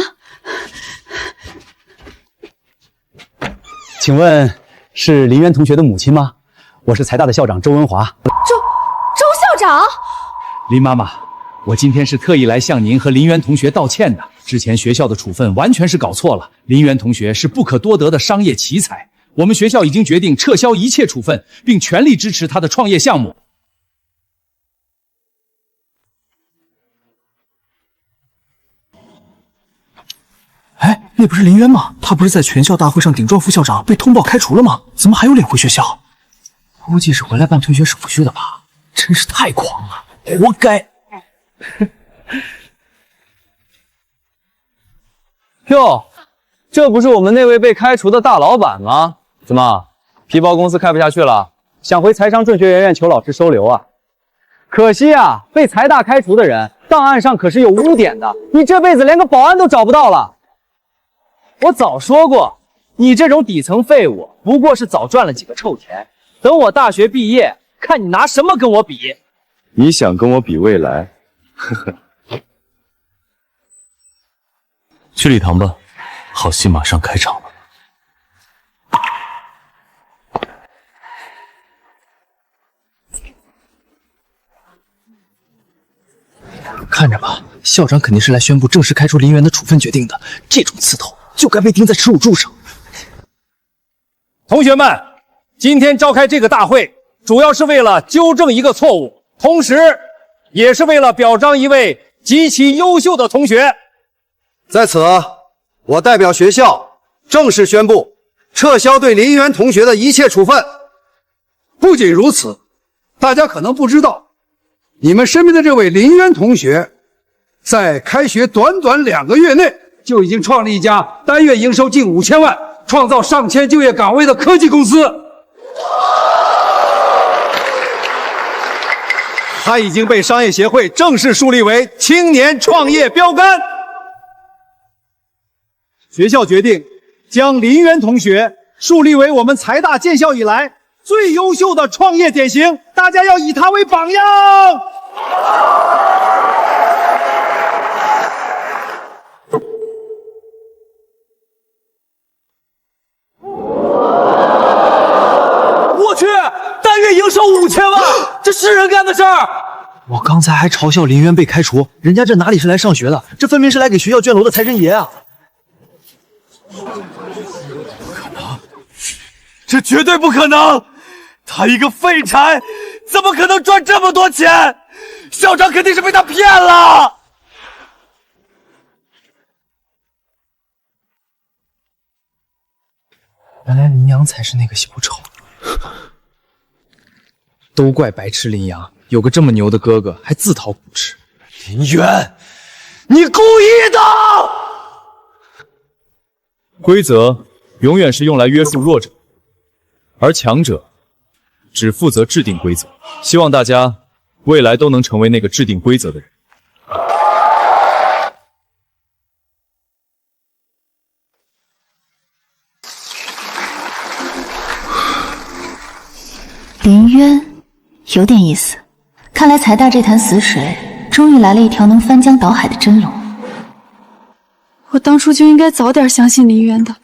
请问是林渊同学的母亲吗？我是财大的校长周文华。周校长，林妈妈，我今天是特意来向您和林渊同学道歉的。之前学校的处分完全是搞错了，林渊同学是不可多得的商业奇才，我们学校已经决定撤销一切处分，并全力支持他的创业项目。哎，那不是林渊吗？他不是在全校大会上顶撞副校长，被通报开除了吗？怎么还有脸回学校？估计是回来办退学手续的吧？真是太狂了，活该！哟，这不是我们那位被开除的大老板吗？怎么，皮包公司开不下去了，想回财商政学学院求老师收留啊？可惜啊，被财大开除的人档案上可是有污点的，你这辈子连个保安都找不到了。我早说过，你这种底层废物不过是早赚了几个臭钱，等我大学毕业，看你拿什么跟我比。你想跟我比未来？呵呵。去礼堂吧，好戏马上开场了。看着吧，校长肯定是来宣布正式开除林渊的处分决定的。这种刺头就该被钉在耻辱柱上。同学们，今天召开这个大会，主要是为了纠正一个错误，同时也是为了表彰一位极其优秀的同学。在此，我代表学校正式宣布撤销对林渊同学的一切处分。不仅如此，大家可能不知道，你们身边的这位林渊同学，在开学短短2个月内，就已经创立一家单月营收近5000万、创造上千就业岗位的科技公司。他已经被商业协会正式树立为青年创业标杆。学校决定将林渊同学树立为我们财大建校以来最优秀的创业典型，大家要以他为榜样。我去，单月营收5000万，这是人干的事儿！我刚才还嘲笑林渊被开除，人家这哪里是来上学的，这分明是来给学校捐楼的财神爷啊！不可能，这绝对不可能！他一个废柴，怎么可能赚这么多钱？校长肯定是被他骗了！原来林阳才是那个小丑，都怪白痴林阳，有个这么牛的哥哥，还自讨苦吃。林渊，你故意的！规则永远是用来约束弱者，而强者只负责制定规则。希望大家未来都能成为那个制定规则的人。林渊，有点意思。看来财大这潭死水，终于来了一条能翻江倒海的真龙。我当初就应该早点相信林渊的。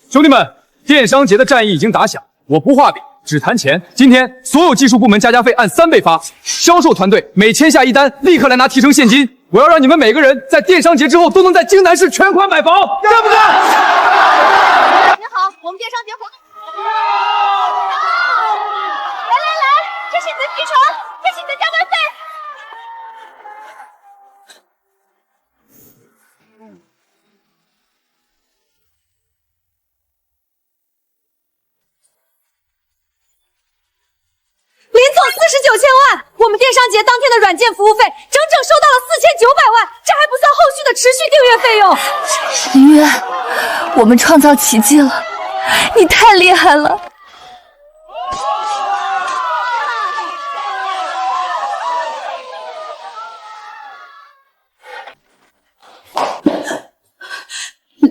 兄弟们，电商节的战役已经打响，我不画饼，只谈钱。今天所有技术部门加费按3倍发，销售团队每签下1单，立刻来拿提成现金。我要让你们每个人在电商节之后都能在京南市全款买房，干不干？您好，我们电商节活动。来，这是你的提成，这是你的加班费。林总49千万，我们电商节当天的软件服务费整整收到了4900万，这还不算后续的持续订阅费用。林渊，我们创造奇迹了，你太厉害了！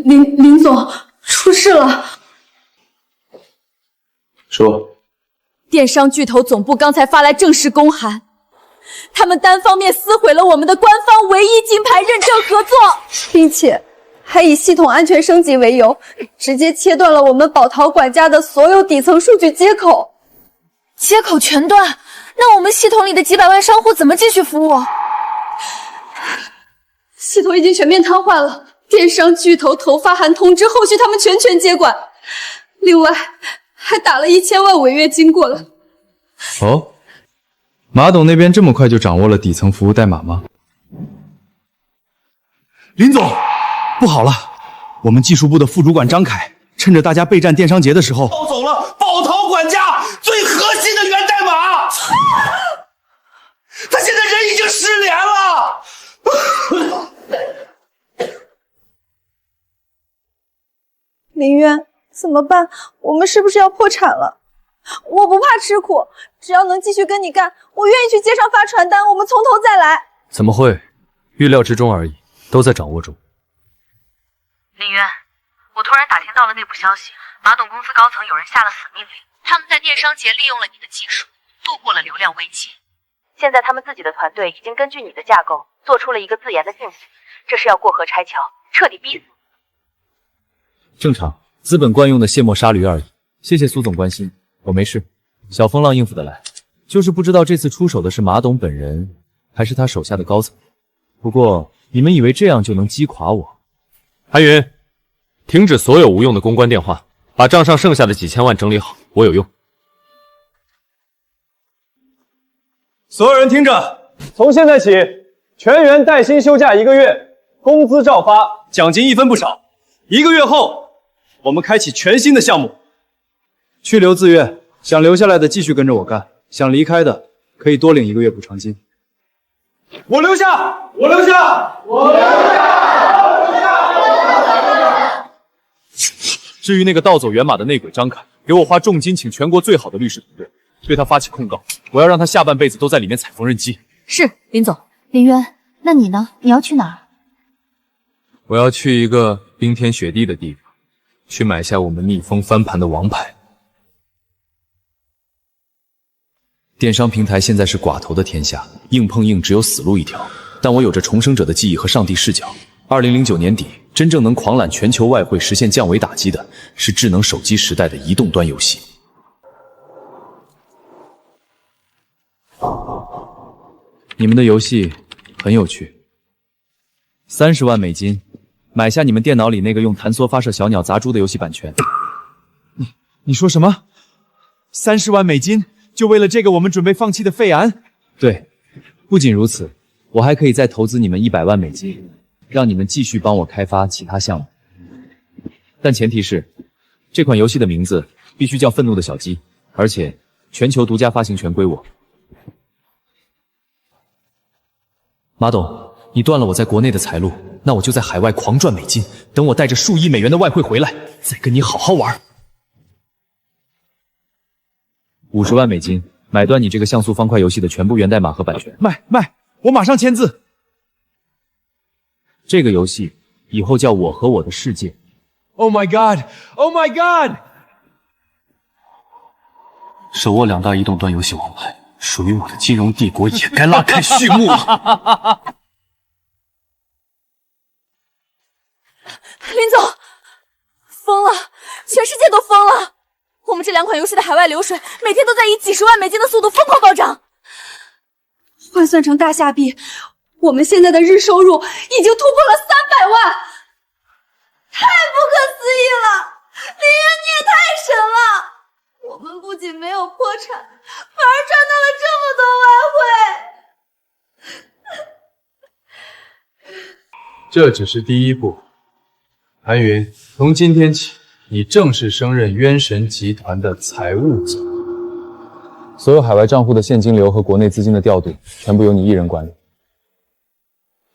林总，出事了！说。电商巨头总部刚才发来正式公函，他们单方面撕毁了我们的官方唯一金牌认证合作，并且还以系统安全升级为由，直接切断了我们宝淘管家的所有底层数据接口。接口全断，那我们系统里的几百万商户怎么继续服务？系统已经全面瘫痪了，电商巨头头发函通知，后续他们全权接管。另外还打了1000万违约金过来。哦，马董那边这么快就掌握了底层服务代码吗？林总，不好了，我们技术部的副主管张凯趁着大家备战电商节的时候，偷走了宝淘管家最核心的源代码，他现在人已经失联了。林渊，怎么办？我们是不是要破产了？我不怕吃苦，只要能继续跟你干，我愿意去街上发传单，我们从头再来。怎么会？预料之中而已，都在掌握中。林渊，我突然打听到了内部消息，马董公司高层有人下了死命令，他们在电商节利用了你的技术，度过了流量危机。现在他们自己的团队已经根据你的架构做出了一个自研的进程，这是要过河拆桥，彻底逼死你。正常，资本惯用的卸磨杀驴而已。谢谢苏总关心，我没事，小风浪应付得来。就是不知道这次出手的是马董本人，还是他手下的高层。不过你们以为这样就能击垮我？韩云，停止所有无用的公关电话，把账上剩下的几千万整理好，我有用。所有人听着，从现在起，全员带薪休假1个月，工资照发，奖金1分不少。1个月后，我们开启全新的项目，去留自愿，想留下来的继续跟着我干，想离开的可以多领1个月补偿金。我留下，我留下，我留下，我留下。至于那个盗走源码的内鬼张凯，给我花重金请全国最好的律师团队，对他发起控告，我要让他下半辈子都在里面踩缝纫机。是，林总。林渊，那你呢？你要去哪儿？我要去一个冰天雪地的地方，去买下我们逆风翻盘的王牌。电商平台现在是寡头的天下，硬碰硬只有死路一条。但我有着重生者的记忆和上帝视角。2009年底，真正能狂揽全球外汇、实现降维打击的，是智能手机时代的移动端游戏。你们的游戏很有趣。30万美金，买下你们电脑里那个用弹梭发射小鸟砸猪的游戏版权。你说什么？30万美金？就为了这个我们准备放弃的费安？对，不仅如此，我还可以再投资你们100万美金，让你们继续帮我开发其他项目。但前提是，这款游戏的名字必须叫《愤怒的小鸡》，而且全球独家发行权归我。马董，你断了我在国内的财路，那我就在海外狂赚美金，等我带着数亿美元的外汇回来，再跟你好好玩。50万美金，买断你这个像素方块游戏的全部源代码和版权。卖，我马上签字。这个游戏以后叫我和我的世界。Oh my god! Oh my god! 手握2大移动端游戏王牌，属于我的金融帝国也该拉开序幕了。林总，疯了，全世界都疯了！我们这2款游戏的海外流水，每天都在以几十万美金的速度疯狂暴涨。换算成大夏币，我们现在的日收入已经突破了300万，太不可思议了！林渊，你也太神了！我们不仅没有破产，反而赚到了这么多外汇。这只是第一步。韩云，从今天起，你正式升任渊神集团的财务总监。所有海外账户的现金流和国内资金的调度，全部由你一人管理。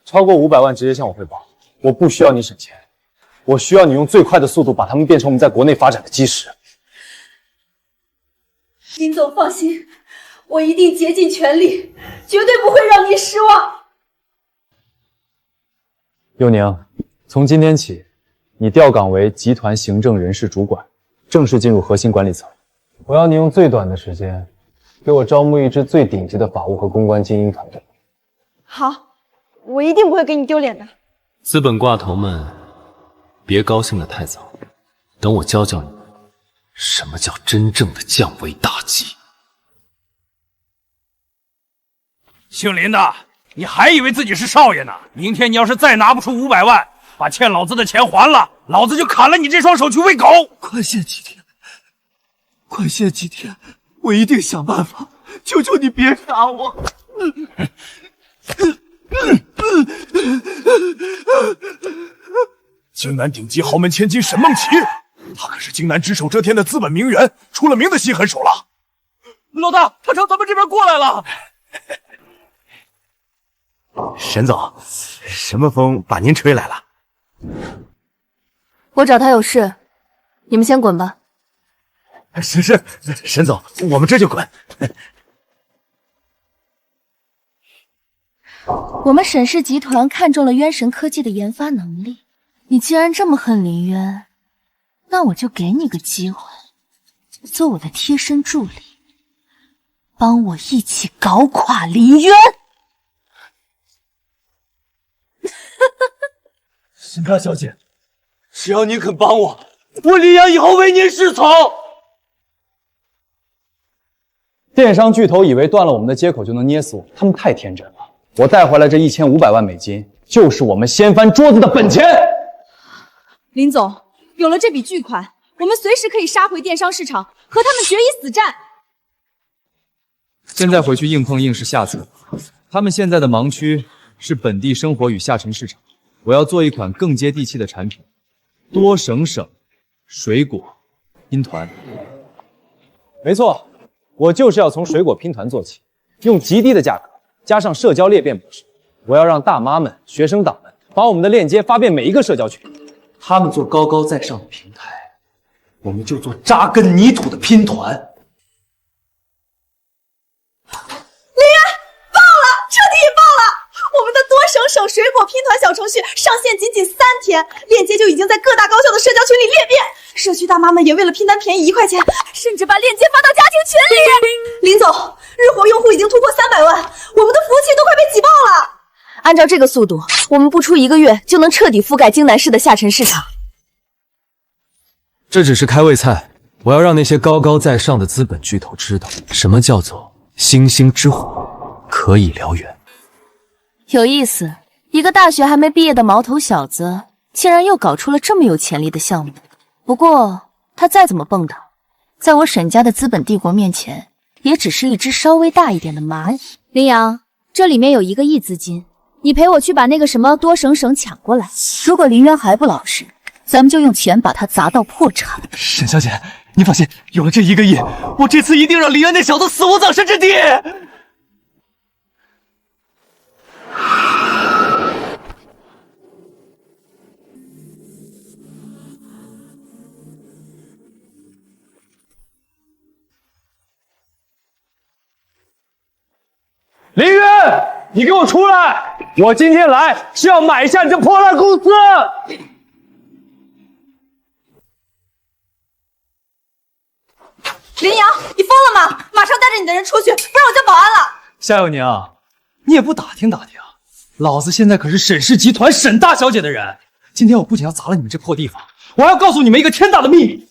超过500万直接向我汇报，我不需要你省钱，我需要你用最快的速度把它们变成我们在国内发展的基石。林总放心，我一定竭尽全力，绝对不会让您失望。佑宁，从今天起，你调岗为集团行政人事主管，正式进入核心管理层。我要你用最短的时间，给我招募一支最顶级的法务和公关精英团队。好，我一定不会给你丢脸的。资本挂头们，别高兴得太早，等我教教你们什么叫真正的降维打击。姓林的，你还以为自己是少爷呢？明天你要是再拿不出500万，把欠老子的钱还了，老子就砍了你这双手去喂狗！宽限几天，宽限几天，我一定想办法，求求你别杀我！京南顶级豪门千金沈梦琪，他可是京南只手遮天的资本名媛，出了名的心狠手辣。老大，他朝咱们这边过来了。沈总，什么风把您吹来了？我找他有事，你们先滚吧。是，沈总，我们这就滚。我们沈氏集团看中了渊神科技的研发能力，你既然这么恨林渊，那我就给你个机会，做我的贴身助理，帮我一起搞垮林渊。沈大小姐，只要您肯帮我，我林阳以后为您是从。电商巨头以为断了我们的接口就能捏死我，他们太天真了。我带回来这1500万美金，就是我们掀翻桌子的本钱。林总，有了这笔巨款，我们随时可以杀回电商市场，和他们决一死战。现在回去硬碰硬是下策，他们现在的盲区是本地生活与下沉市场。我要做一款更接地气的产品，多省省水果拼团。没错，我就是要从水果拼团做起，用极低的价格加上社交裂变模式。我要让大妈们、学生党们把我们的链接发遍每一个社交群。他们做高高在上的平台，我们就做扎根泥土的拼团。彻底爆了！我们的多省省水果拼团小程序上线仅3天，链接就已经在各大高校的社交群里裂变，社区大妈们也为了拼单便宜1块钱，甚至把链接发到家庭群里。林总，日活用户已经突破300万，我们的服务器都快被挤爆了。按照这个速度，我们不出1个月就能彻底覆盖京南市的下沉市场。这只是开胃菜，我要让那些高高在上的资本巨头知道，什么叫做星星之火可以燎原。有意思，一个大学还没毕业的毛头小子，竟然又搞出了这么有潜力的项目。不过他再怎么蹦跶，在我沈家的资本帝国面前，也只是一只稍微大一点的蚂蚁。林阳，这里面有1个亿资金，你陪我去把那个什么多省省抢过来。如果林渊还不老实，咱们就用钱把他砸到破产。沈小姐，你放心，有了这1个亿，我这次一定让林渊那小子死无葬身之地。你给我出来！我今天来是要买下你这破烂公司！林阳，你疯了吗？马上带着你的人出去，不然我叫保安了。夏有宁，你也不打听打听，老子现在可是沈氏集团沈大小姐的人。今天我不仅要砸了你们这破地方，我还要告诉你们一个天大的秘密。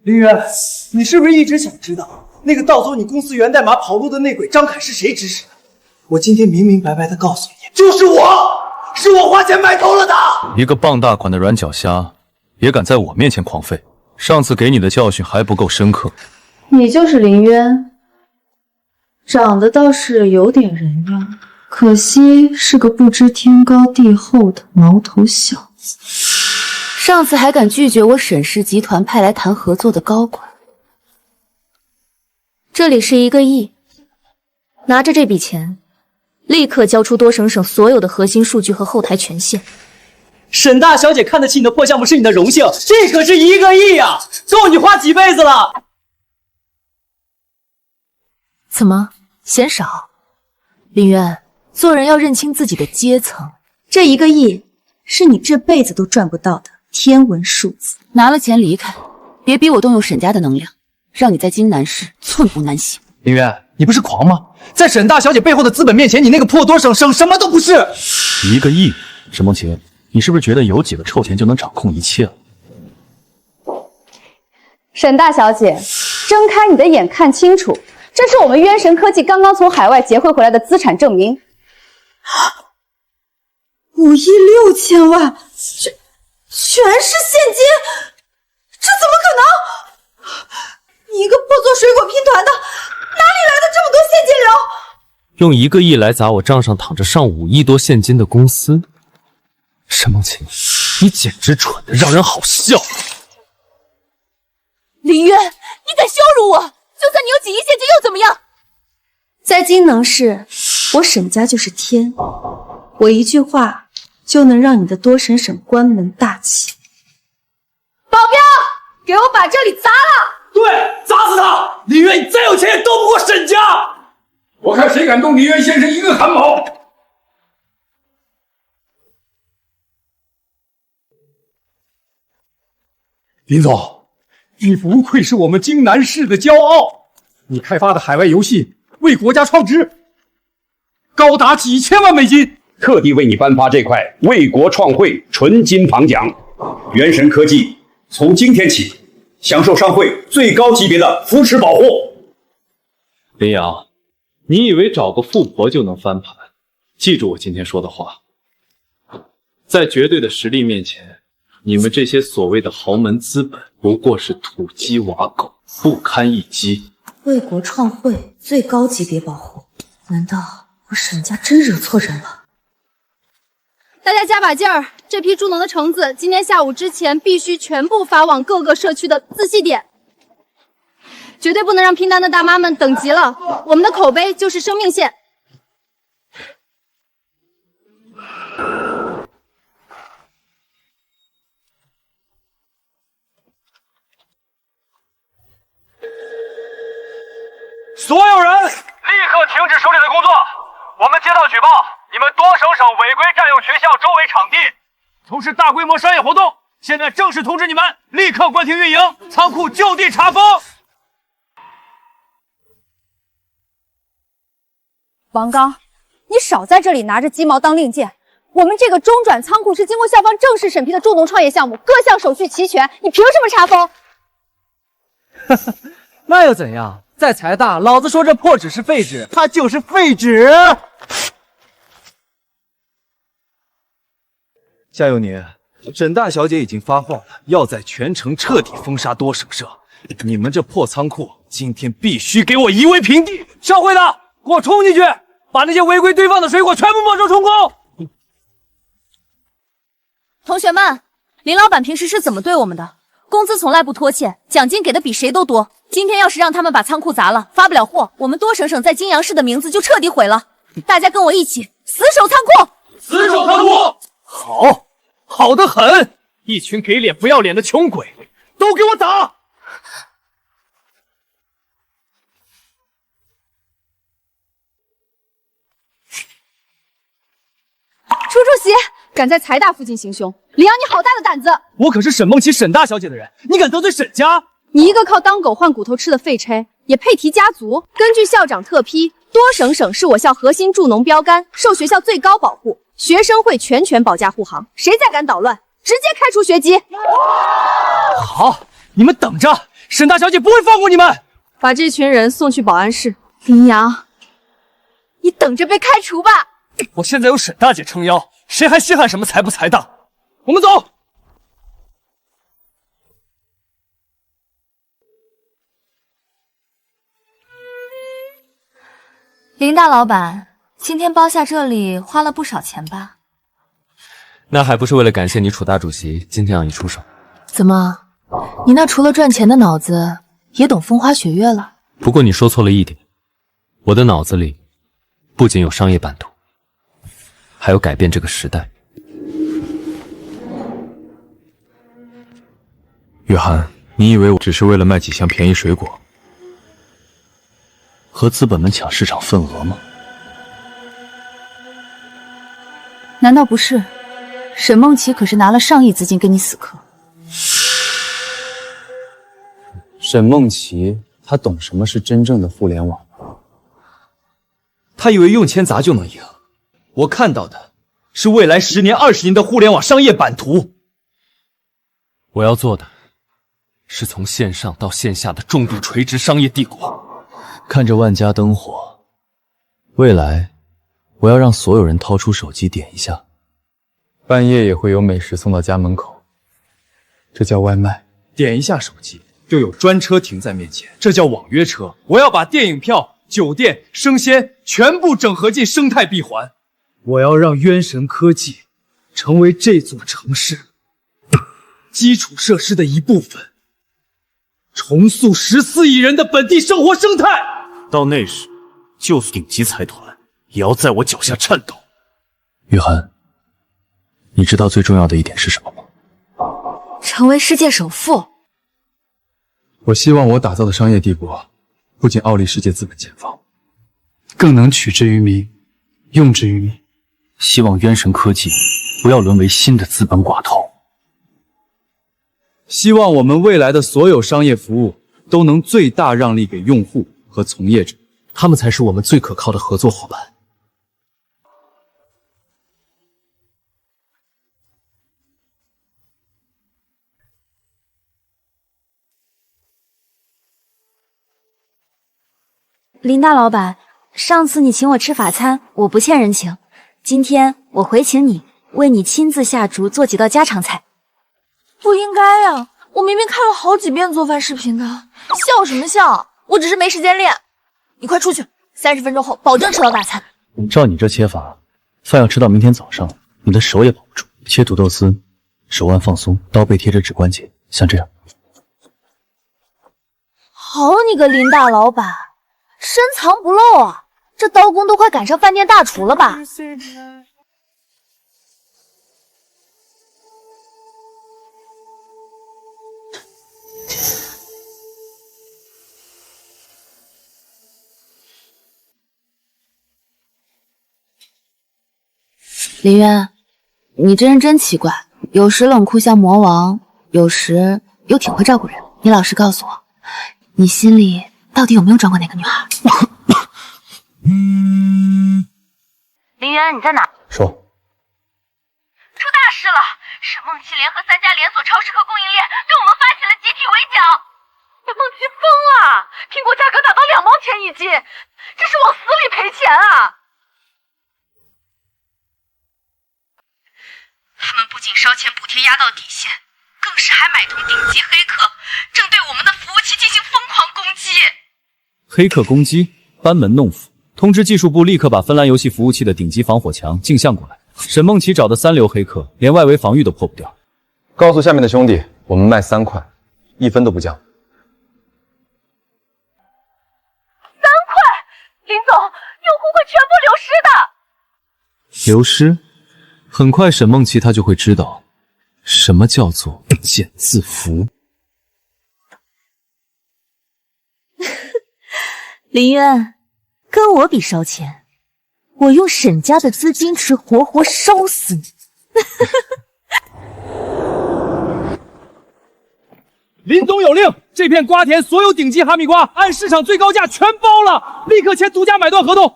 林渊，你是不是一直想知道那个盗走你公司源代码跑路的内鬼张凯是谁指使的？我今天明明白白的告诉你，就是我，是我花钱买通了他。一个傍大款的软脚虾，也敢在我面前狂吠？上次给你的教训还不够深刻。你就是林渊，长得倒是有点人样，可惜是个不知天高地厚的毛头小子。上次还敢拒绝我沈氏集团派来谈合作的高管。这里是1个亿，拿着这笔钱，立刻交出多省省所有的核心数据和后台权限。沈大小姐看得起你的破项目是你的荣幸，这可是1个亿呀，够你花几辈子了。怎么嫌少？林渊，做人要认清自己的阶层。这1个亿是你这辈子都赚不到的天文数字。拿了钱离开，别逼我动用沈家的能量，让你在京南市寸步难行。林渊，你不是狂吗？在沈大小姐背后的资本面前，你那个破多省什么都不是。1个亿，沈梦晴，你是不是觉得有几个臭钱就能掌控一切了？沈大小姐，睁开你的眼看清楚，这是我们渊神科技刚刚从海外劫汇回来的资产证明。5亿6千万，全是现金，这怎么可能？你一个破做水果拼团的，哪里来的这么多现金流？用1个亿来砸我账上躺着上5亿多现金的公司，沈梦晴，你简直蠢得让人好笑。林渊，你敢羞辱我？就算你有几亿现金又怎么样？在京能市，我沈家就是天，我一句话就能让你的多省省关门大吉。保镖，给我把这里砸了！对，砸死他！李渊，你再有钱也斗不过沈家。我看谁敢动李渊先生一个汗毛！林总，你不愧是我们京南市的骄傲，你开发的海外游戏为国家创值，高达几千万美金。特地为你颁发这块为国创汇纯金榜奖。元神科技从今天起享受商会最高级别的扶持保护。林阳，你以为找个富婆就能翻盘？记住我今天说的话，在绝对的实力面前，你们这些所谓的豪门资本不过是土鸡瓦狗，不堪一击。为国创汇最高级别保护，难道我沈家真惹错人了？大家加把劲儿！这批助能的橙子，今天下午之前必须全部发往各个社区的自系点，绝对不能让拼单的大妈们等急了。我们的口碑就是生命线。所有人立刻停止手里的工作！我们接到举报，你们多省省违规占用学校周围场地，从事大规模商业活动。现在正式通知你们，立刻关停运营，仓库就地查封。王刚，你少在这里拿着鸡毛当令箭。我们这个中转仓库是经过校方正式审批的助农创业项目，各项手续齐全，你凭什么查封？那又怎样？在财大，老子说这破纸是废纸，它就是废纸。夏有宁，沈大小姐已经发话了，要在全城彻底封杀多省社。你们这破仓库，今天必须给我夷为平地！上会的，给我冲进去，把那些违规堆放的水果全部没收充公！同学们，林老板平时是怎么对我们的？工资从来不拖欠，奖金给的比谁都多。今天要是让他们把仓库砸了，发不了货，我们多省省在金阳市的名字就彻底毁了。大家跟我一起死守仓库！死守仓库！好，好得很！一群给脸不要脸的穷鬼，都给我打！主席敢在财大附近行凶，李阳你好大的胆子！我可是沈梦琪沈大小姐的人，你敢得罪沈家？你一个靠当狗换骨头吃的废柴，也配提家族？根据校长特批，多省省是我校核心助农标杆，受学校最高保护，学生会全权保驾护航，谁再敢捣乱，直接开除学籍。好，你们等着，沈大小姐不会放过你们。把这群人送去保安室。林阳，你等着被开除吧。我现在有沈大姐撑腰，谁还稀罕什么财不财大？我们走。林大老板，今天包下这里花了不少钱吧？那还不是为了感谢你楚大主席今天让你出手。怎么，你那除了赚钱的脑子也懂风花雪月了？不过你说错了一点，我的脑子里不仅有商业版图，还有改变这个时代。约翰，你以为我只是为了卖几箱便宜水果，和资本们抢市场份额吗？难道不是？沈梦琪可是拿了上亿资金跟你死磕。沈梦琪，她懂什么是真正的互联网吗？他以为用钱砸就能赢，我看到的是未来10年、20年的互联网商业版图。我要做的是从线上到线下的重度垂直商业帝国。看着万家灯火，未来我要让所有人掏出手机点一下，半夜也会有美食送到家门口，这叫外卖。点一下手机就有专车停在面前，这叫网约车。我要把电影票、酒店、生鲜全部整合进生态闭环。我要让渊神科技成为这座城市基础设施的一部分，重塑14亿人的本地生活生态。到那时，就是顶级财团也要在我脚下颤抖。约翰，你知道最重要的一点是什么吗？成为世界首富。我希望我打造的商业帝国，不仅傲立世界资本前方，更能取之于民，用之于民。希望渊神科技不要沦为新的资本寡头。希望我们未来的所有商业服务都能最大让利给用户和从业者，他们才是我们最可靠的合作伙伴。林大老板，上次你请我吃法餐，我不欠人情，今天我回请你，为你亲自下厨做几道家常菜。不应该呀，我明明看了好几遍做饭视频的，笑什么笑？我只是没时间练。你快出去，30分钟后保证吃到大餐。照你这切法，饭要吃到明天早上，你的手也保不住。切土豆丝，手腕放松，刀背贴着指关节，像这样。好你个林大老板，深藏不露啊！这刀工都快赶上饭店大厨了吧？林渊，你这人真奇怪，有时冷酷像魔王，有时又挺会照顾人。你老实告诉我，你心里到底有没有装过那个女孩？林渊，你在哪？说。出大事了！沈梦琪联合3家连锁超市和供应链对我们发起了集体围剿。沈梦琪疯了，苹果价格打到2毛钱一斤，这是往死里赔钱啊！他们不仅烧钱补贴压到底线，更是还买通顶级黑客，正对我们的服务器进行疯狂攻击。黑客攻击，班门弄斧，通知技术部立刻把芬兰游戏服务器的顶级防火墙镜像过来。沈梦琪找的3流黑客，连外围防御都破不掉。告诉下面的兄弟，我们卖3块，1分都不降。3块，林总，用户会全部流失的。流失？很快沈梦琪他就会知道，什么叫做减字符。林渊，跟我比烧钱，我用沈家的资金池活活烧死你！林总有令，这片瓜田所有顶级哈密瓜按市场最高价全包了，立刻签独家买断合同。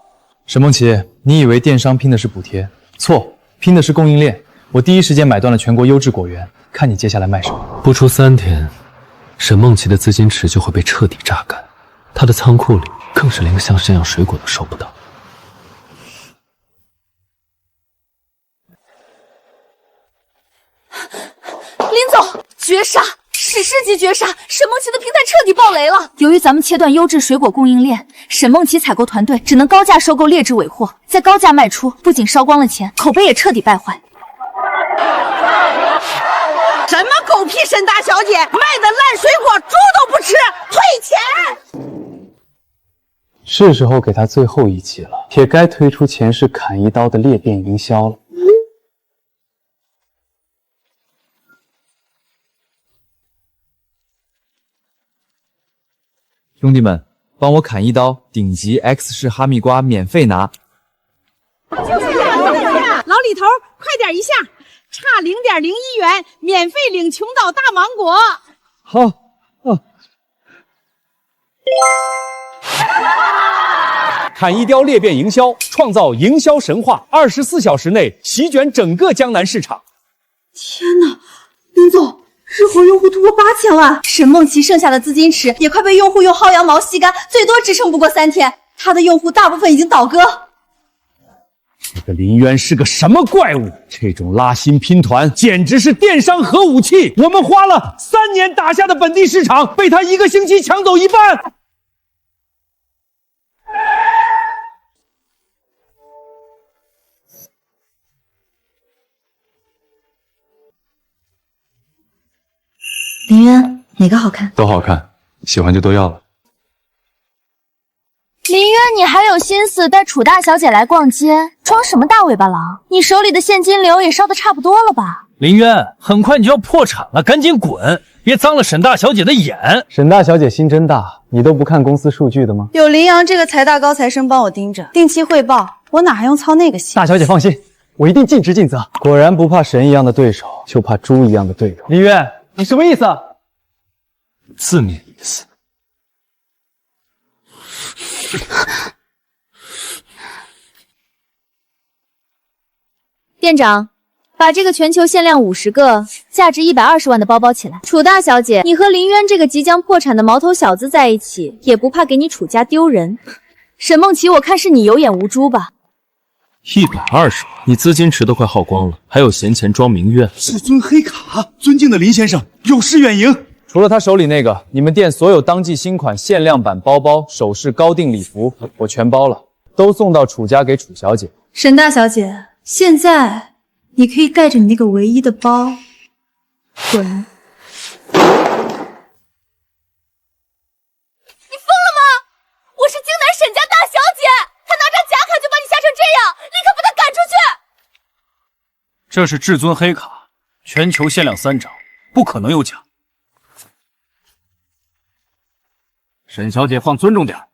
沈梦琪，你以为电商拼的是补贴？错，拼的是供应链。我第一时间买断了全国优质果园，看你接下来卖什么。不出3天，沈梦琪的资金池就会被彻底榨干，她的仓库里更是连个像这样水果都收不到。林总，绝杀！史诗级绝杀！沈梦琪的平台彻底爆雷了。由于咱们切断优质水果供应链，沈梦琪采购团队只能高价收购劣质尾货，再高价卖出，不仅烧光了钱，口碑也彻底败坏。什么狗屁沈大小姐，卖的烂水果猪都不吃，退钱！是时候给他最后一击了，也该推出前世砍一刀的裂变营销了。兄弟们，帮我砍一刀，顶级 X 式哈密瓜免费拿！老李头，快点一下，差0.01元，免费领琼岛大芒果。好，砍一刀裂变营销，创造营销神话，24小时内席卷整个江南市场。天哪，林总！日活用户突破8000万，沈梦琪剩下的资金池也快被用户用薅羊毛吸干，最多支撑不过3天。他的用户大部分已经倒戈。这个林渊是个什么怪物？这种拉新拼团简直是电商核武器！我们花了3年打下的本地市场，被他1个星期抢走一半。林渊，哪个好看？都好看，喜欢就都要了。林渊，你还有心思带楚大小姐来逛街，装什么大尾巴狼？你手里的现金流也烧得差不多了吧？林渊，很快你就要破产了，赶紧滚，别脏了沈大小姐的眼。沈大小姐心真大，你都不看公司数据的吗？有林阳这个财大高材生帮我盯着，定期汇报，我哪还用操那个心？大小姐放心，我一定尽职尽责。果然不怕神一样的对手，就怕猪一样的队友。林渊，你什么意思？字面意思。店长，把这个全球限量50个、价值120万的包包起来。楚大小姐，你和林渊这个即将破产的毛头小子在一起，也不怕给你楚家丢人。沈梦琪，我看是你有眼无珠吧？120万，你资金池都快耗光了，还有闲钱装名媛？至尊黑卡，尊敬的林先生，有失远迎。除了他手里那个，你们店所有当季新款限量版包包、首饰、高定礼服，我全包了，都送到楚家给楚小姐。沈大小姐，现在你可以带着你那个唯一的包滚。你疯了吗？我是京南沈家大小姐，他拿张假卡就把你吓成这样，立刻把他赶出去！这是至尊黑卡，全球限量3张，不可能有假。沈小姐放尊重点，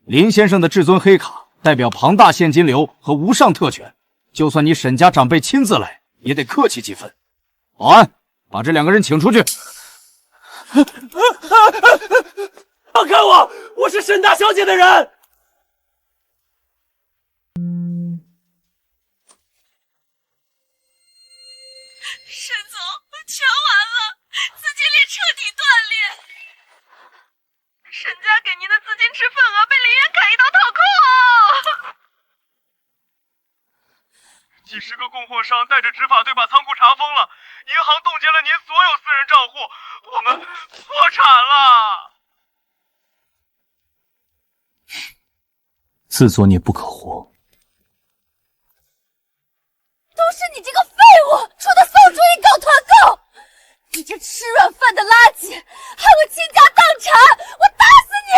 林先生的至尊黑卡代表庞大现金流和无上特权，就算你沈家长辈亲自来，也得客气几分。保安，把这2个人请出去。放开我！我是沈大小姐的人。沈总，全完了，资金链彻底断裂。沈家给您的资金池份额被林渊砍一刀套扣。几十个供货商带着执法队把仓库查封了，银行冻结了您所有私人账户，我们破产了。自作孽不可活。都是你这个废物，出的馊主意搞团购！你这吃软饭的垃圾，害我倾家荡产！我打死你！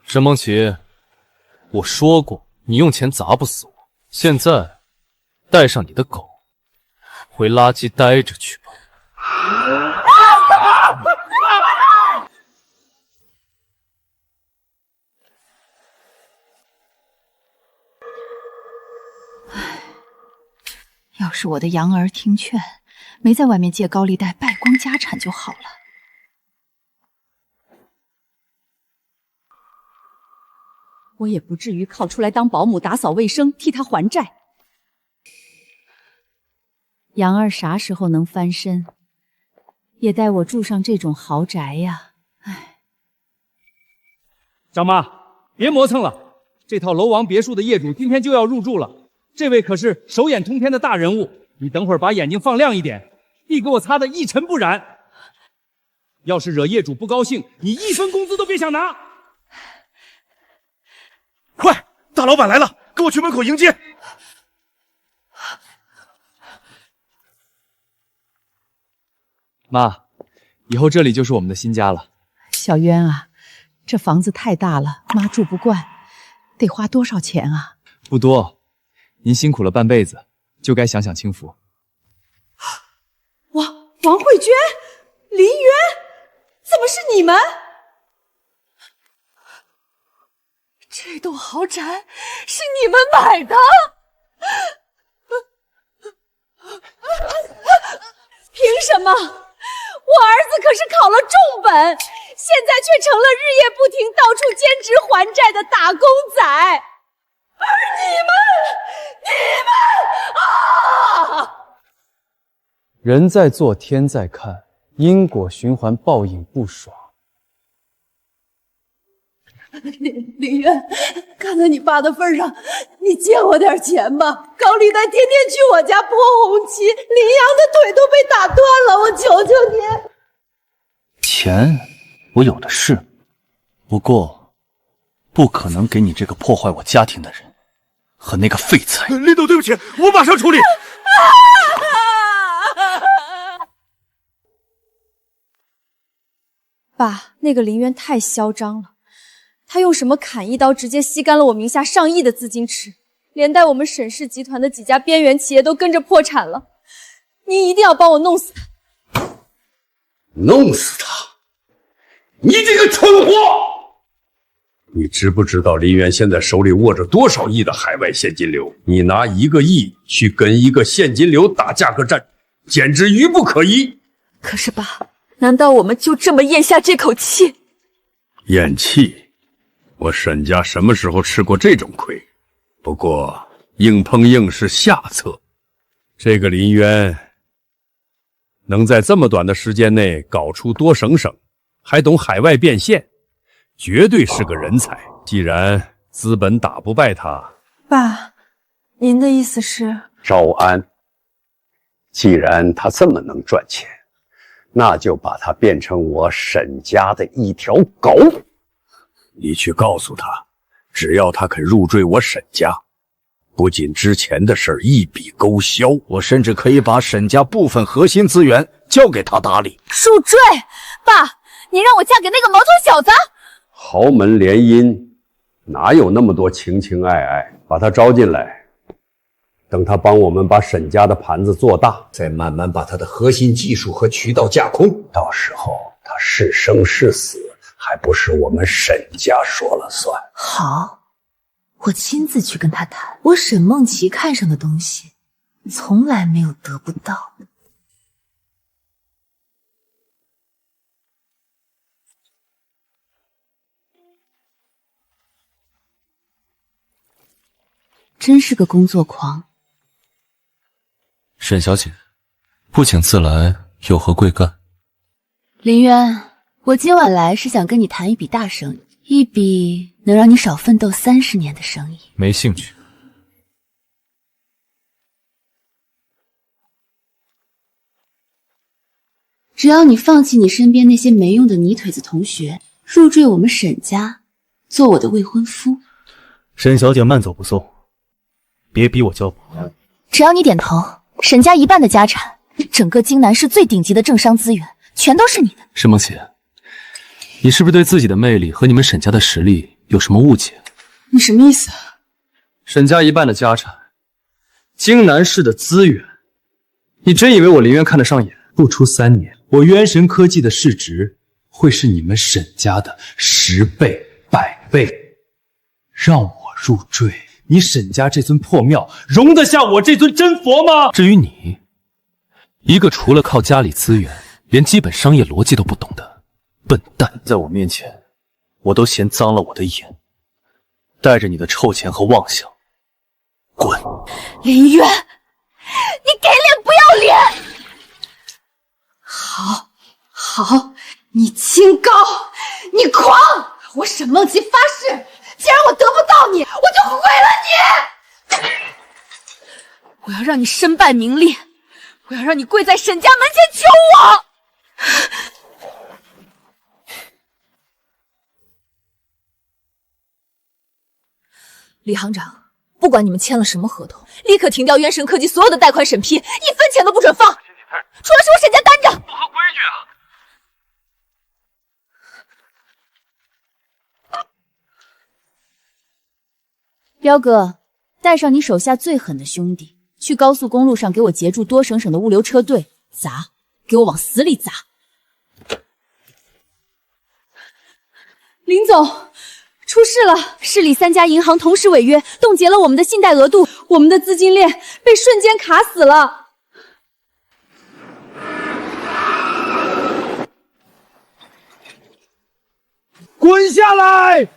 沈梦琪，我说过你用钱砸不死我，现在带上你的狗回垃圾待着去吧。要是我的养儿听劝，没在外面借高利贷败光家产就好了。我也不至于靠出来当保姆打扫卫生，替他还债。杨儿啥时候能翻身，也带我住上这种豪宅呀！唉，张妈，别磨蹭了，这套楼王别墅的业主今天就要入住了，这位可是手眼通天的大人物，你等会儿把眼睛放亮一点，地给我擦得一尘不染。要是惹业主不高兴，你1分工资都别想拿。快，大老板来了，跟我去门口迎接。妈，以后这里就是我们的新家了。小渊啊，这房子太大了，妈住不惯，得花多少钱啊？不多，您辛苦了半辈子，就该享享清福。王慧娟、林渊，怎么是你们？这栋豪宅是你们买的？凭什么？我儿子可是考了重本，现在却成了日夜不停、到处兼职还债的打工仔。而你们啊！人在做，天在看，因果循环，报应不爽。林渊，看在你爸的份上，你借我点钱吧。高利贷天天去我家泼红旗，林阳的腿都被打断了，我求求你。钱我有的是，不过不可能给你这个破坏我家庭的人和那个废材。林总，对不起，我马上处理。爸，那个林渊太嚣张了。他用什么砍一刀直接吸干了我名下上亿的资金池，连带我们沈氏集团的几家边缘企业都跟着破产了。你一定要帮我弄死他！弄死他！你这个蠢货！你知不知道林渊现在手里握着多少亿的海外现金流？你拿1个亿去跟一个现金流打价格战，简直愚不可移。可是爸，难道我们就这么咽下这口气？咽气？我沈家什么时候吃过这种亏？不过硬碰硬是下策。这个林渊能在这么短的时间内搞出多省省，还懂海外变现，绝对是个人才。既然资本打不败他，爸，您的意思是？招安，既然他这么能赚钱，那就把他变成我沈家的一条狗。你去告诉他，只要他肯入赘我沈家，不仅之前的事一笔勾销，我甚至可以把沈家部分核心资源交给他打理。入赘？爸，你让我嫁给那个毛头小子？豪门联姻哪有那么多情情爱爱？把他招进来，等他帮我们把沈家的盘子做大，再慢慢把他的核心技术和渠道架空。到时候他是生是死，还不是我们沈家说了算。好，我亲自去跟他谈。我沈梦琪看上的东西，从来没有得不到。真是个工作狂。沈小姐，不请自来，有何贵干？林渊，我今晚来是想跟你谈一笔大生意，一笔能让你少奋斗30年的生意。没兴趣。只要你放弃你身边那些没用的泥腿子同学，入赘我们沈家，做我的未婚夫。沈小姐慢走不送，别逼我交薄。只要你点头，沈家1半的家产，整个京南市最顶级的政商资源，全都是你的。沈梦琪，你是不是对自己的魅力和你们沈家的实力有什么误解？你什么意思？沈家1半的家产，京南市的资源，你真以为我林渊看得上眼？不出3年，我渊神科技的市值会是你们沈家的10倍、100倍。让我入赘，你沈家这尊破庙容得下我这尊真佛吗？至于你，一个除了靠家里资源，连基本商业逻辑都不懂的笨蛋，在我面前，我都嫌脏了我的眼。带着你的臭钱和妄想，滚！林渊，你给脸不要脸！好，好，你清高，你狂！我沈梦琪发誓，既然我得不到你，我就毁了你！我要让你身败名裂，我要让你跪在沈家门前求我！李行长，不管你们签了什么合同，立刻停掉渊神科技所有的贷款审批，1分钱都不准放，除了是我沈家担着。不合规矩啊！彪哥，带上你手下最狠的兄弟，去高速公路上给我截住多省省的物流车队，砸，给我往死里砸！林总，出事了！市里3家银行同时违约，冻结了我们的信贷额度，我们的资金链被瞬间卡死了。滚下来！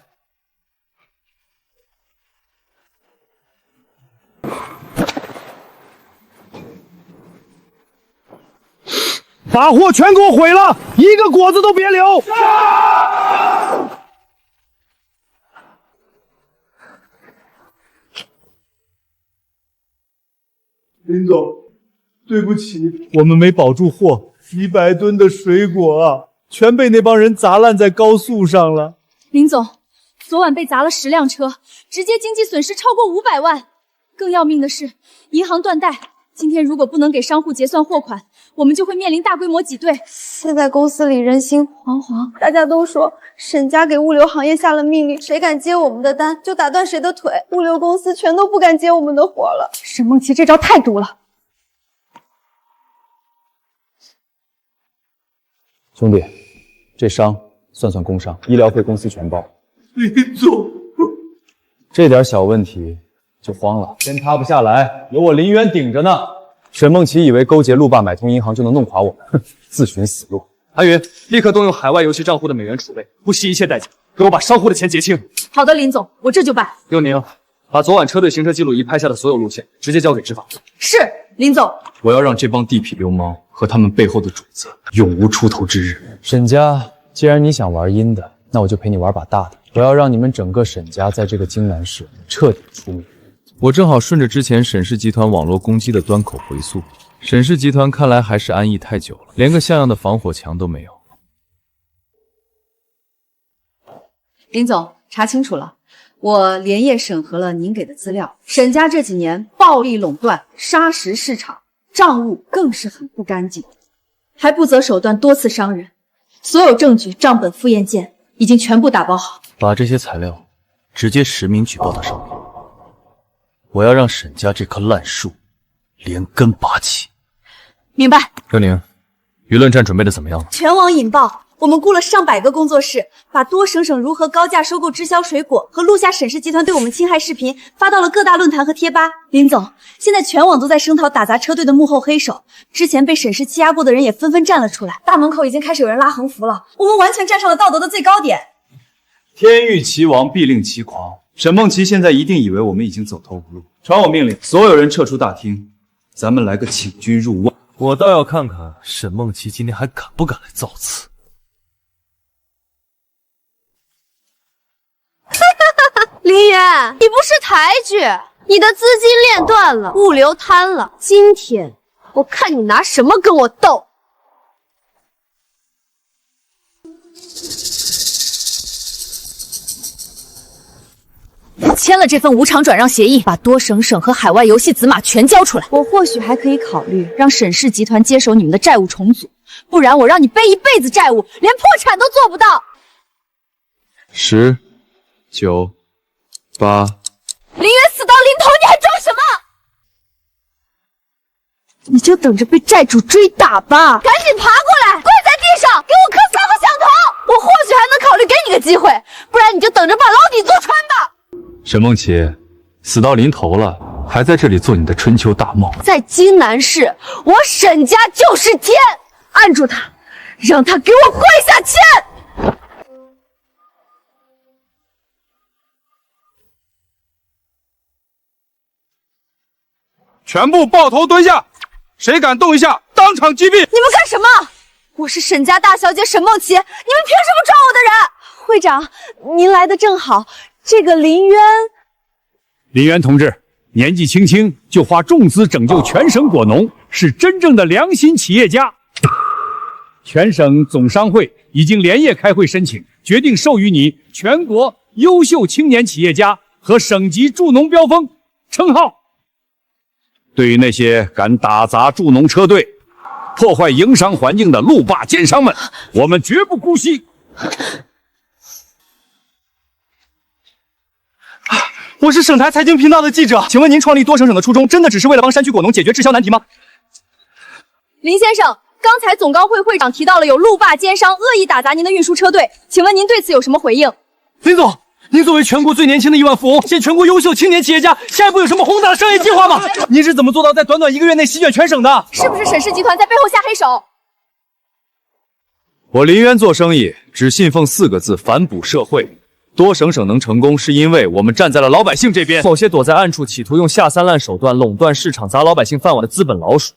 把货全给我毁了，一个果子都别留！林总，对不起，我们没保住货，100吨的水果啊，全被那帮人砸烂在高速上了。林总，昨晚被砸了10辆车，直接经济损失超过500万。更要命的是，银行断贷，今天如果不能给商户结算货款，我们就会面临大规模挤兑。现在公司里人心惶惶，大家都说沈家给物流行业下了命令，谁敢接我们的单就打断谁的腿，物流公司全都不敢接我们的活了。沈梦琪这招太毒了。兄弟，这伤算工伤，医疗费公司全包。林总，这点小问题就慌了，先塌不下来，有我林渊顶着呢。沈梦琪以为勾结路霸买通银行就能弄垮我们，哼，自寻死路。阿云，立刻动用海外游戏账户的美元储备，不惜一切代价给我把商户的钱结清。好的，林总，我这就办。佑宁，把昨晚车队行车记录仪拍下的所有路线直接交给执法部。是，林总。我要让这帮地痞流氓和他们背后的主子永无出头之日。沈家，既然你想玩阴的，那我就陪你玩把大的。我要让你们整个沈家在这个京南市彻底出名。我正好顺着之前沈氏集团网络攻击的端口回溯，沈氏集团看来还是安逸太久了，连个像样的防火墙都没有。林总，查清楚了，我连夜审核了您给的资料，沈家这几年暴力垄断、砂石市场，账务更是很不干净，还不择手段多次伤人，所有证据、账本、复验件已经全部打包好，把这些材料直接实名举报到上面。我要让沈家这棵烂树连根拔起。明白。刘宁，舆论战准备的怎么样了？全网引爆，我们雇了上百个工作室，把多省省如何高价收购滞销水果和录下沈氏集团对我们侵害视频发到了各大论坛和贴吧。林总，现在全网都在声讨打砸车队的幕后黑手，之前被沈氏欺压过的人也纷纷站了出来，大门口已经开始有人拉横幅了，我们完全站上了道德的最高点。天欲其亡，必令其狂。沈梦琪现在一定以为我们已经走投无路，传我命令，所有人撤出大厅，咱们来个请君入瓮。我倒要看看沈梦琪今天还敢不敢来造次。林渊，你不识抬举，你的资金链断了，物流瘫了，今天我看你拿什么跟我斗！签了这份无偿转让协议，把多省省和海外游戏子码全交出来。我或许还可以考虑让沈氏集团接手你们的债务重组，不然我让你背一辈子债务，连破产都做不到。10、9、8。林渊死到临头，你还装什么？你就等着被债主追打吧！赶紧爬过来，跪在地上，给我磕3个响头！我或许还能考虑给你个机会，不然你就等着把牢底坐穿吧！沈梦琪，死到临头了，还在这里做你的春秋大梦。在京南市，我沈家就是天！按住他，让他给我跪下签！全部抱头蹲下，谁敢动一下，当场击毙！你们干什么？我是沈家大小姐沈梦琪，你们凭什么抓我的人？会长，您来的正好，这个林渊。林渊同志年纪轻轻就花重资拯救全省果农，是真正的良心企业家。全省总商会已经连夜开会申请，决定授予你全国优秀青年企业家和省级助农标峰称号。对于那些敢打砸助农车队、破坏营商环境的路霸奸商们，我们绝不姑息。我是省台财经频道的记者，请问您创立多省省的初衷，真的只是为了帮山区果农解决滞销难题吗？林先生，刚才总高会会长提到了有路霸奸商恶意打砸您的运输车队，请问您对此有什么回应？林总，您作为全国最年轻的亿万富翁，现全国优秀青年企业家，下一步有什么宏大的商业计划吗？您是怎么做到在短短1个月内席卷全省的？是不是沈氏集团在背后下黑手？我林渊做生意只信奉4个字：反哺社会。多省省能成功，是因为我们站在了老百姓这边。某些躲在暗处企图用下三滥手段垄断市场、砸老百姓饭碗的资本老鼠，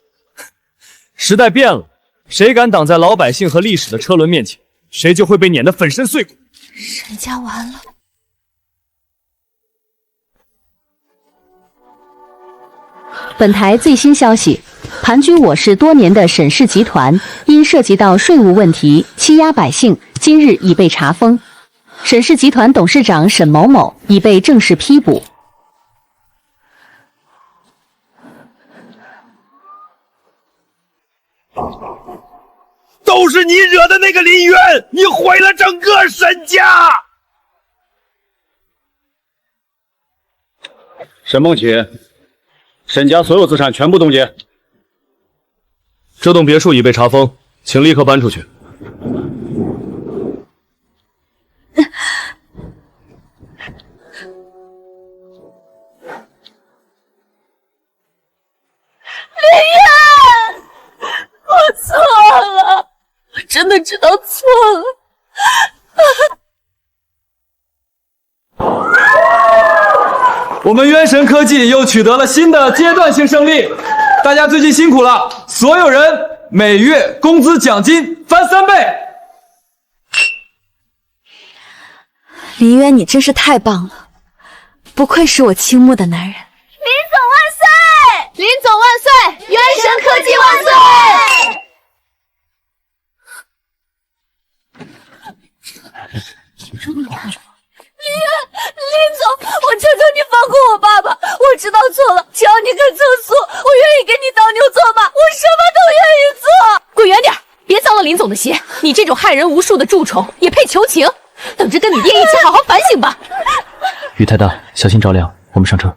时代变了，谁敢挡在老百姓和历史的车轮面前，谁就会被碾得粉身碎骨。沈家完了。本台最新消息，盘踞我市多年的沈氏集团，因涉及到税务问题欺压百姓，今日已被查封。沈氏集团董事长沈某某已被正式批捕。都是你惹的那个林渊，你毁了整个沈家！沈梦琪，沈家所有资产全部冻结。这栋别墅已被查封，请立刻搬出去。林渊，我错了，我真的知道错了。我们渊神科技又取得了新的阶段性胜利，大家最近辛苦了，所有人每月工资奖金翻3倍。林渊，你真是太棒了，不愧是我倾慕的男人。林总万岁！林总万岁！渊神科技万岁！林总，我求求你放过我爸爸，我知道错了，只要你肯测速，我愿意给你当牛做马，我什么都愿意做。滚远点，别脏了林总的鞋！你这种害人无数的蛀虫也配求情？等着跟你爹一起好好反省吧。雨太大，小心着凉，我们上车。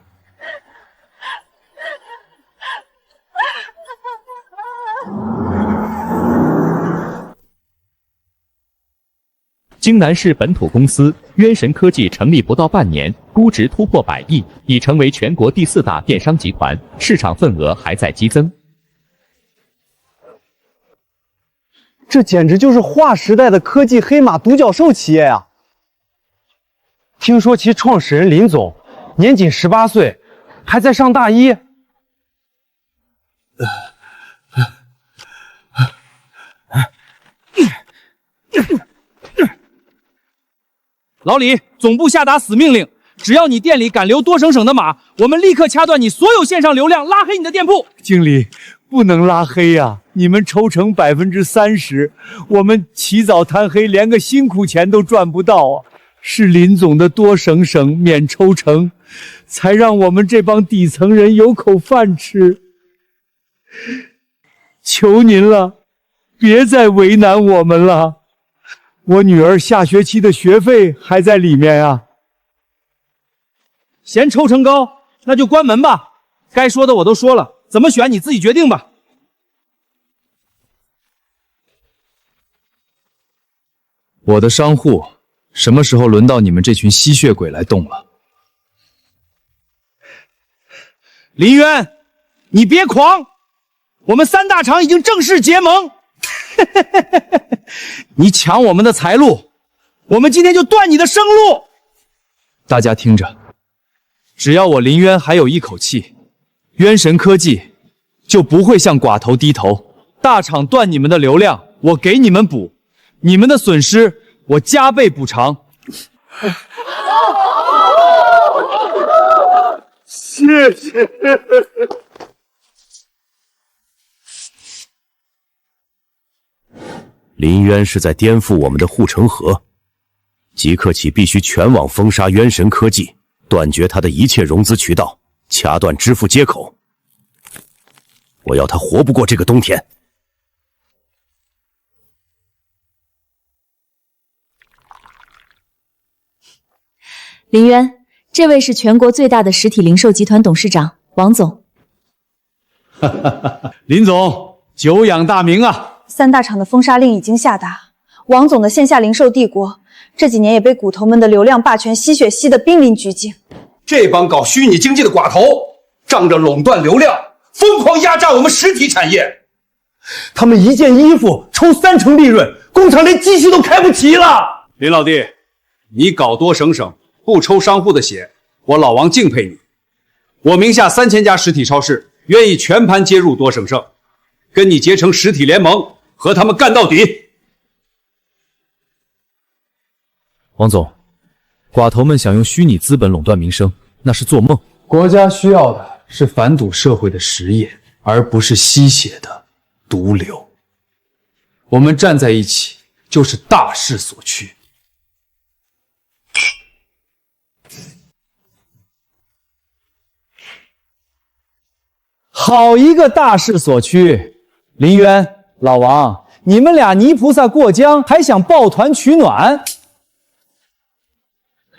京南市本土公司渊神科技成立不到半年，估值突破100亿，已成为全国第4大电商集团，市场份额还在激增。这简直就是划时代的科技黑马独角兽企业呀！听说其创始人林总年仅18岁，还在上大一。老李，总部下达死命令，只要你店里敢留多省省的码，我们立刻掐断你所有线上流量，拉黑你的店铺。经理，不能拉黑呀，你们抽成30%，我们起早贪黑，连个辛苦钱都赚不到啊！是林总的多省省免抽成，才让我们这帮底层人有口饭吃。求您了，别再为难我们了。我女儿下学期的学费还在里面啊。嫌抽成高，那就关门吧。该说的我都说了，怎么选你自己决定吧。我的商户什么时候轮到你们这群吸血鬼来动了？林渊，你别狂，我们三大厂已经正式结盟。你抢我们的财路，我们今天就断你的生路。大家听着，只要我林渊还有一口气，渊神科技就不会向寡头低头。大厂断你们的流量，我给你们补；你们的损失，我加倍补偿。谢谢。林渊是在颠覆我们的护城河，即刻起必须全网封杀渊神科技，断绝他的一切融资渠道，掐断支付接口。我要他活不过这个冬天。林渊，这位是全国最大的实体零售集团董事长王总。林总，久仰大名啊！三大厂的封杀令已经下达，王总的线下零售帝国这几年也被骨头们的流量霸权吸血吸得濒临绝境。这帮搞虚拟经济的寡头，仗着垄断流量，疯狂压榨我们实体产业。他们一件衣服抽30%利润，工厂连机器都开不起了。林老弟，你搞多省省，不抽商户的血，我老王敬佩你。我名下3000家实体超市，愿意全盘接入多省省，跟你结成实体联盟，和他们干到底。王总，寡头们想用虚拟资本垄断民生，那是做梦。国家需要的是反哺社会的实业，而不是吸血的毒瘤。我们站在一起，就是大势所趋。好一个大势所趋！林渊、老王，你们俩泥菩萨过江，还想抱团取暖？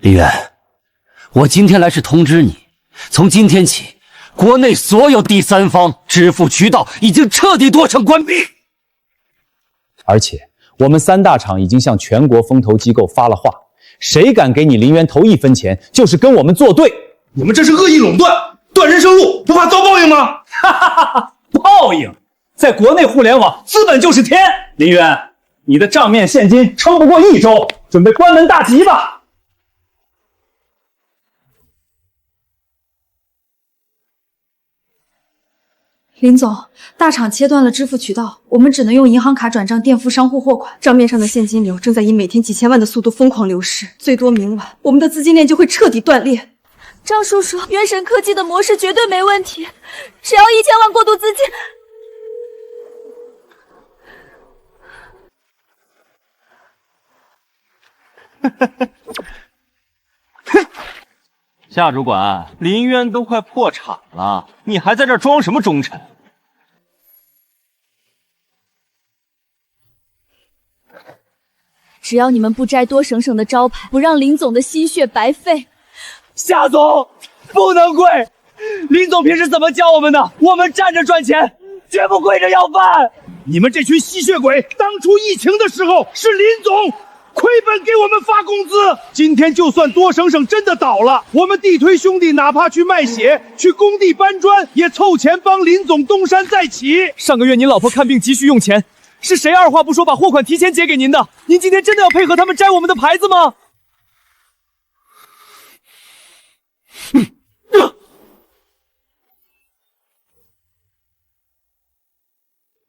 林渊，我今天来是通知你，从今天起，国内所有第三方支付渠道已经彻底多城关闭。而且，我们三大厂已经向全国风投机构发了话，谁敢给你林渊投1分钱，就是跟我们作对。你们这是恶意垄断，断人生路，不怕遭报应吗？报应，在国内互联网，资本就是天。林渊，你的账面现金撑不过1周，准备关门大吉吧。林总，大厂切断了支付渠道，我们只能用银行卡转账垫付商户货款，账面上的现金流正在以每天几千万的速度疯狂流失，最多明晚我们的资金链就会彻底断裂。张叔叔，元神科技的模式绝对没问题，只要1000万过渡资金。夏主管，林渊都快破产了，你还在这装什么忠臣？只要你们不摘多省省的招牌，不让林总的心血白费。夏总，不能跪！林总平时怎么教我们的？我们站着赚钱，绝不跪着要饭。你们这群吸血鬼，当初疫情的时候是林总亏本给我们发工资。今天就算多省省真的倒了，我们地推兄弟哪怕去卖血、去工地搬砖，也凑钱帮林总东山再起。上个月您老婆看病急需用钱，是谁二话不说把货款提前结给您的？您今天真的要配合他们摘我们的牌子吗？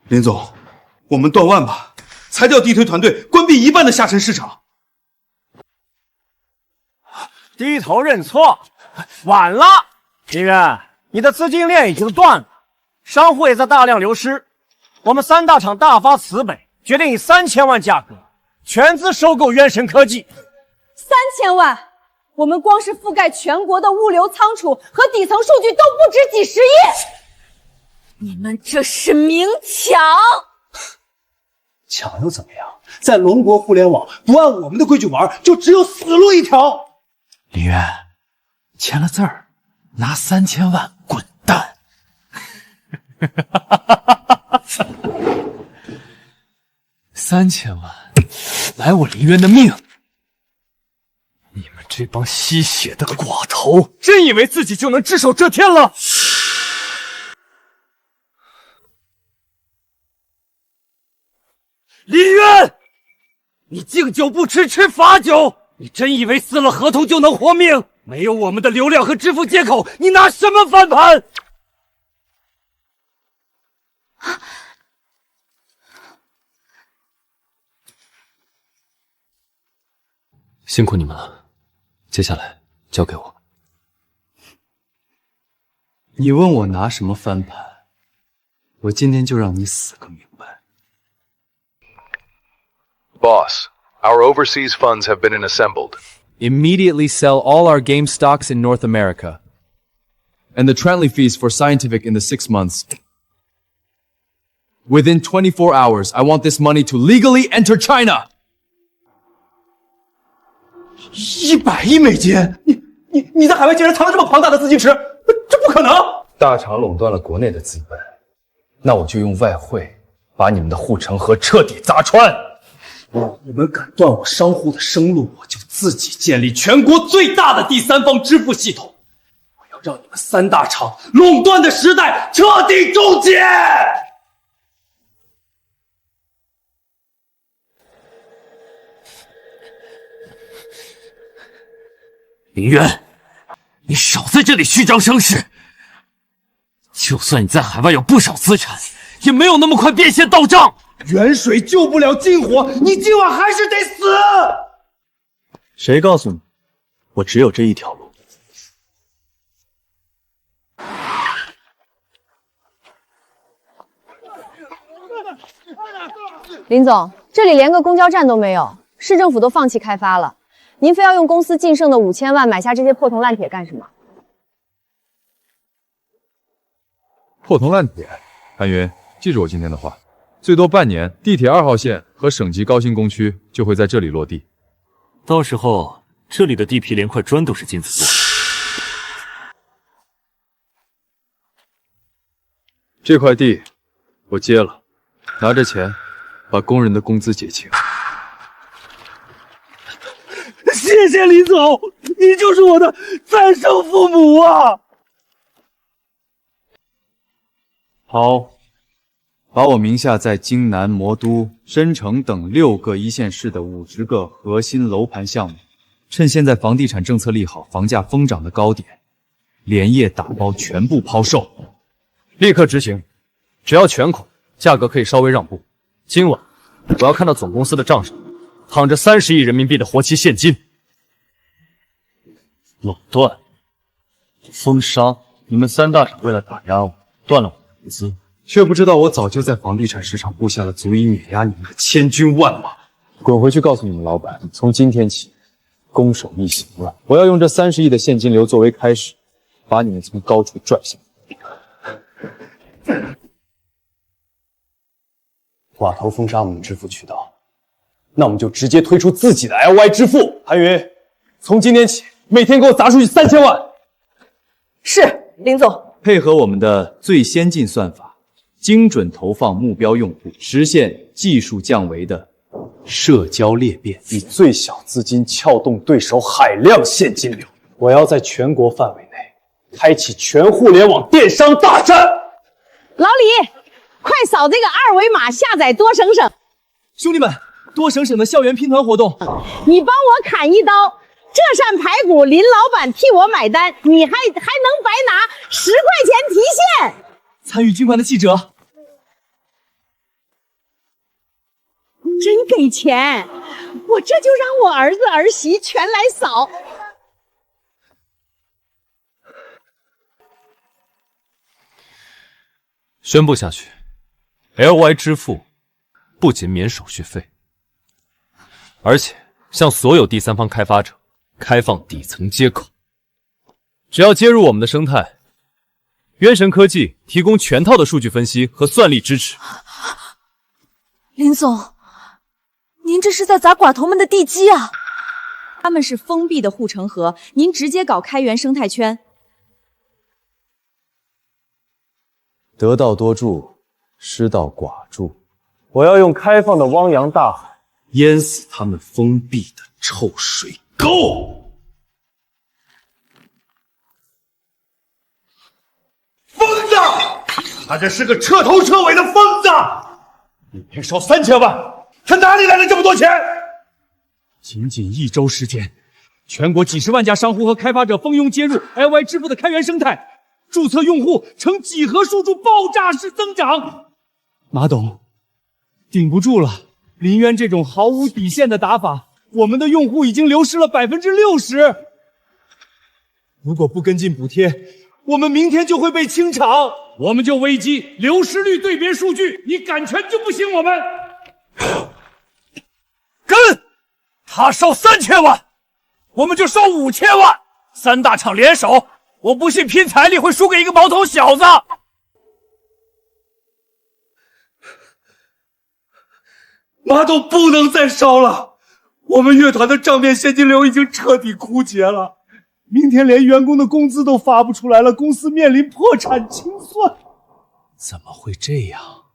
林总，我们断腕吧，裁掉地推团队，关闭1半的下沉市场。低头认错，晚了。林渊，你的资金链已经断了，商户也在大量流失。我们三大厂大发慈悲，决定以3000万价格全资收购渊神科技。3000万，我们光是覆盖全国的物流仓储和底层数据都不止几10亿。你们这是明抢！抢又怎么样？在龙国互联网，不按我们的规矩玩，就只有死路一条。林渊，签了字儿，拿3000万滚蛋！3000万，来我林渊的命！你们这帮吸血的寡头，真以为自己就能只手遮天了？林渊，你敬酒不吃吃罚酒，你真以为撕了合同就能活命？没有我们的流量和支付接口，你拿什么翻盘？辛苦你们了，接下来交给我。你问我拿什么翻盘？我今天就让你死个明白。Boss, our overseas funds have been assembled. Immediately sell all our game stocks in North America. And the Trantley fees for Scientific in the 6 months. Within 24 hours, I want this money to legally enter China. 100亿美金！你在海外竟然藏了这么庞大的资金池，这不可能！大厂垄断了国内的资本，那我就用外汇把你们的护城河彻底砸穿。你们敢断我商户的生路，我就自己建立全国最大的第三方支付系统。我要让你们3大厂垄断的时代彻底终结！林渊，你少在这里虚张声势。就算你在海外有不少资产，也没有那么快变现到账。远水救不了近火，你今晚还是得死！谁告诉你，我只有这一条路？林总，这里连个公交站都没有，市政府都放弃开发了。您非要用公司仅剩的5000万买下这些破铜烂铁干什么？破铜烂铁，韩云，记住我今天的话，最多半年，地铁2号线和省级高新工区就会在这里落地。到时候这里的地皮连块砖都是金子做的。这块地我接了，拿着钱把工人的工资结清。谢谢林总，你就是我的再生父母啊！好，把我名下在京南、魔都、申城等6个1线市的50个核心楼盘项目，趁现在房地产政策利好、房价疯涨的高点，连夜打包全部抛售，立刻执行，只要全款，价格可以稍微让步。今晚我要看到总公司的账上躺着30亿人民币的活期现金。垄断、封杀，你们3大厂为了打压我，断了我的投资，却不知道我早就在房地产市场布下了足以碾压你们的千军万马。滚回去告诉你们老板，从今天起，攻守逆行了。我要用这30亿的现金流作为开始，把你们从高处拽下来。寡头封杀我们的支付渠道，那我们就直接推出自己的 LY 支付。韩云，从今天起，每天给我砸出去3000万。是，林总。配合我们的最先进算法，精准投放目标用户，实现技术降维的社交裂变，以最小资金撬动对手海量现金流。我要在全国范围内开启全互联网电商大战。老李，快扫这个2维码下载多省省。兄弟们，多省省的校园拼团活动，你帮我砍一刀。这扇排骨林老板替我买单，你还能白拿10块钱提现。参与捐款的记者真给钱，我这就让我儿子儿媳全来扫。宣布下去 ，LY 支付不仅免手续费，而且向所有第三方开发者开放底层接口，只要接入我们的生态，渊神科技提供全套的数据分析和算力支持。林总，您这是在砸寡头们的地基啊！他们是封闭的护城河，您直接搞开源生态圈。得道多助，失道寡助。我要用开放的汪洋大海淹死他们封闭的臭水沟！疯子！他这是个彻头彻尾的疯子！一天烧3000万，他哪里来的这么多钱？仅仅1周时间，全国几十万家商户和开发者蜂拥接入 LY 支付的开源生态，注册用户呈几何输出爆炸式增长。马董，顶不住了！林渊这种毫无底线的打法，我们的用户已经流失了60%。如果不跟进补贴，我们明天就会被清场。我们就危机流失率对别数据，你敢全就不行。我们跟他烧3000万，我们就烧5000万，3大厂联手，我不信拼财力会输给一个毛头小子。马董不能再烧了，我们乐团的账面现金流已经彻底枯竭了，明天连员工的工资都发不出来了，公司面临破产清算。怎么会这样？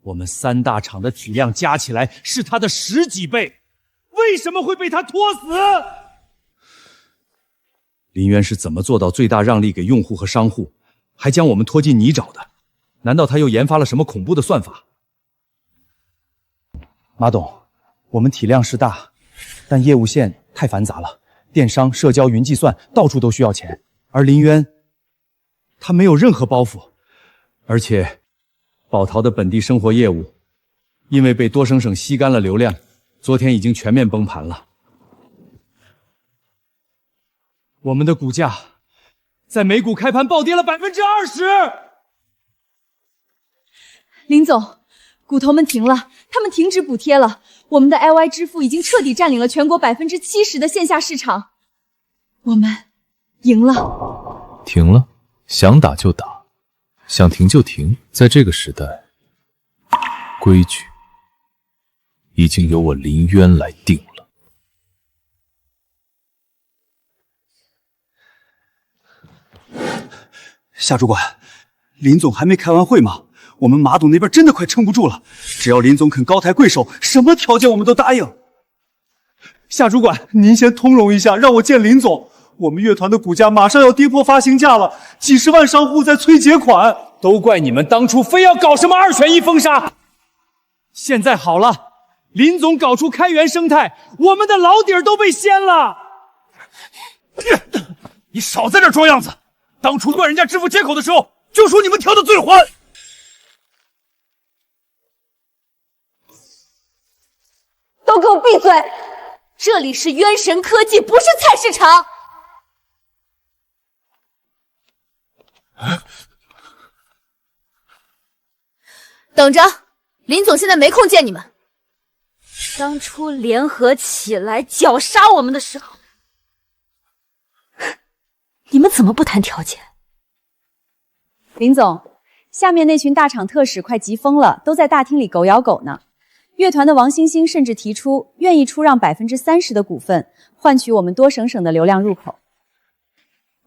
我们3大厂的体量加起来是他的10几倍，为什么会被他拖死？林渊是怎么做到最大让利给用户和商户，还将我们拖进泥沼的？难道他又研发了什么恐怖的算法？马董，我们体量是大，但业务线太繁杂了，电商、社交、云计算到处都需要钱，而林渊他没有任何包袱，而且宝淘的本地生活业务因为被多省省吸干了流量，昨天已经全面崩盘了。我们的股价在美股开盘暴跌了20%。林总，股头们停了，他们停止补贴了。我们的 LY 支付已经彻底占领了全国70%的线下市场，我们赢了。停了，想打就打，想停就停。在这个时代，规矩已经由我林渊来定了。夏主管，林总还没开完会吗？我们马董那边真的快撑不住了，只要林总肯高抬贵手，什么条件我们都答应。夏主管，您先通融一下，让我见林总。我们乐团的股价马上要跌破发行价了，几十万商户在催结款。都怪你们当初非要搞什么2选1封杀。现在好了，林总搞出开源生态，我们的老底儿都被掀了。你少在这装样子！当初断人家支付接口的时候，就说你们跳的最欢。都给我闭嘴！这里是渊神科技，不是菜市场。等着，林总现在没空见你们。当初联合起来绞杀我们的时候，你们怎么不谈条件？林总，下面那群大厂特使快急疯了，都在大厅里狗咬狗呢。乐团的王星星甚至提出愿意出让30%的股份，换取我们多省省的流量入口。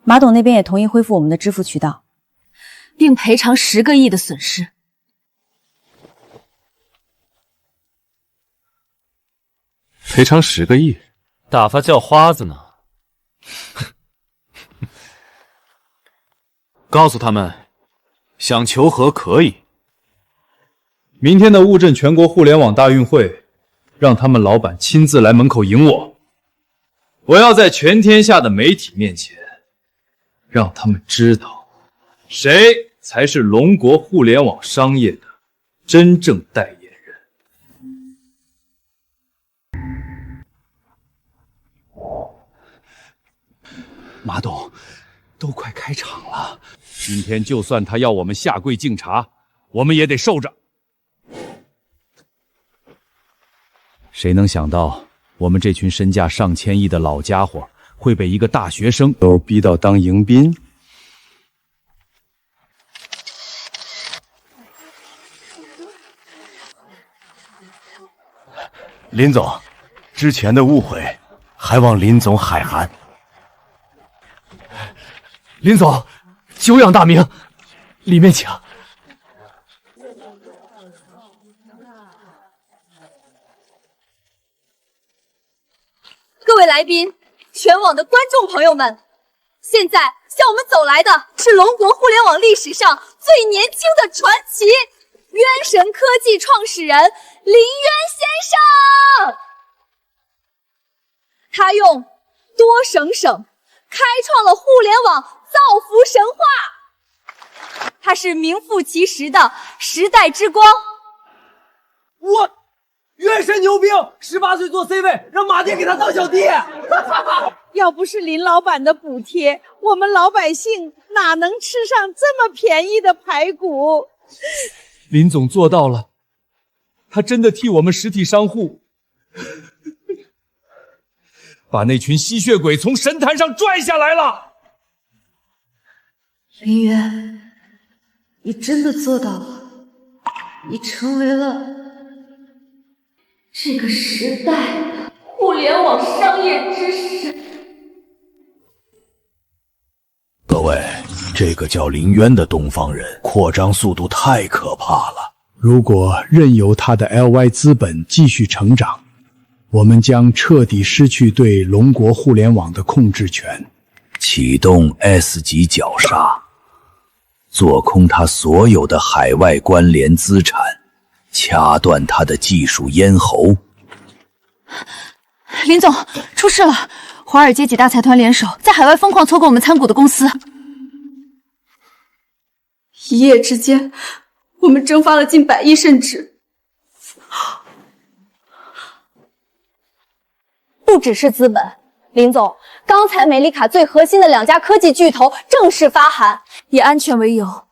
马董那边也同意恢复我们的支付渠道，并赔偿10个亿的损失。赔偿10个亿，打发叫花子呢？告诉他们，想求和可以。明天的乌镇全国互联网大运会，让他们老板亲自来门口迎我。我要在全天下的媒体面前，让他们知道，谁才是龙国互联网商业的真正代言人。马董，都快开场了，今天就算他要我们下跪敬茶，我们也得受着。谁能想到，我们这群身价上千亿的老家伙，会被一个大学生都逼到当迎宾？林总，之前的误会，还望林总海涵。林总，久仰大名，里面请。各位来宾，全网的观众朋友们，现在向我们走来的是龙国互联网历史上最年轻的传奇，渊神科技创始人林渊先生。他用多省省开创了互联网造福神话，他是名副其实的时代之光。我渊神牛兵，18岁做 C 位，让马爹给他当小弟。要不是林老板的补贴，我们老百姓哪能吃上这么便宜的排骨？林总做到了，他真的替我们实体商户把那群吸血鬼从神坛上拽下来了。林渊，你真的做到了，你成为了这个时代的互联网商业之神。各位，这个叫林渊的东方人扩张速度太可怕了。如果任由他的 LY 资本继续成长，我们将彻底失去对龙国互联网的控制权。启动 S 级绞杀，做空他所有的海外关联资产，掐断他的技术咽喉。林总，出事了！华尔街几大财团联手，在海外疯狂凑购我们参股的公司。一夜之间，我们蒸发了近100亿甚至。不只是资本，林总，刚才美丽卡最核心的2家科技巨头正式发函，以安全为由，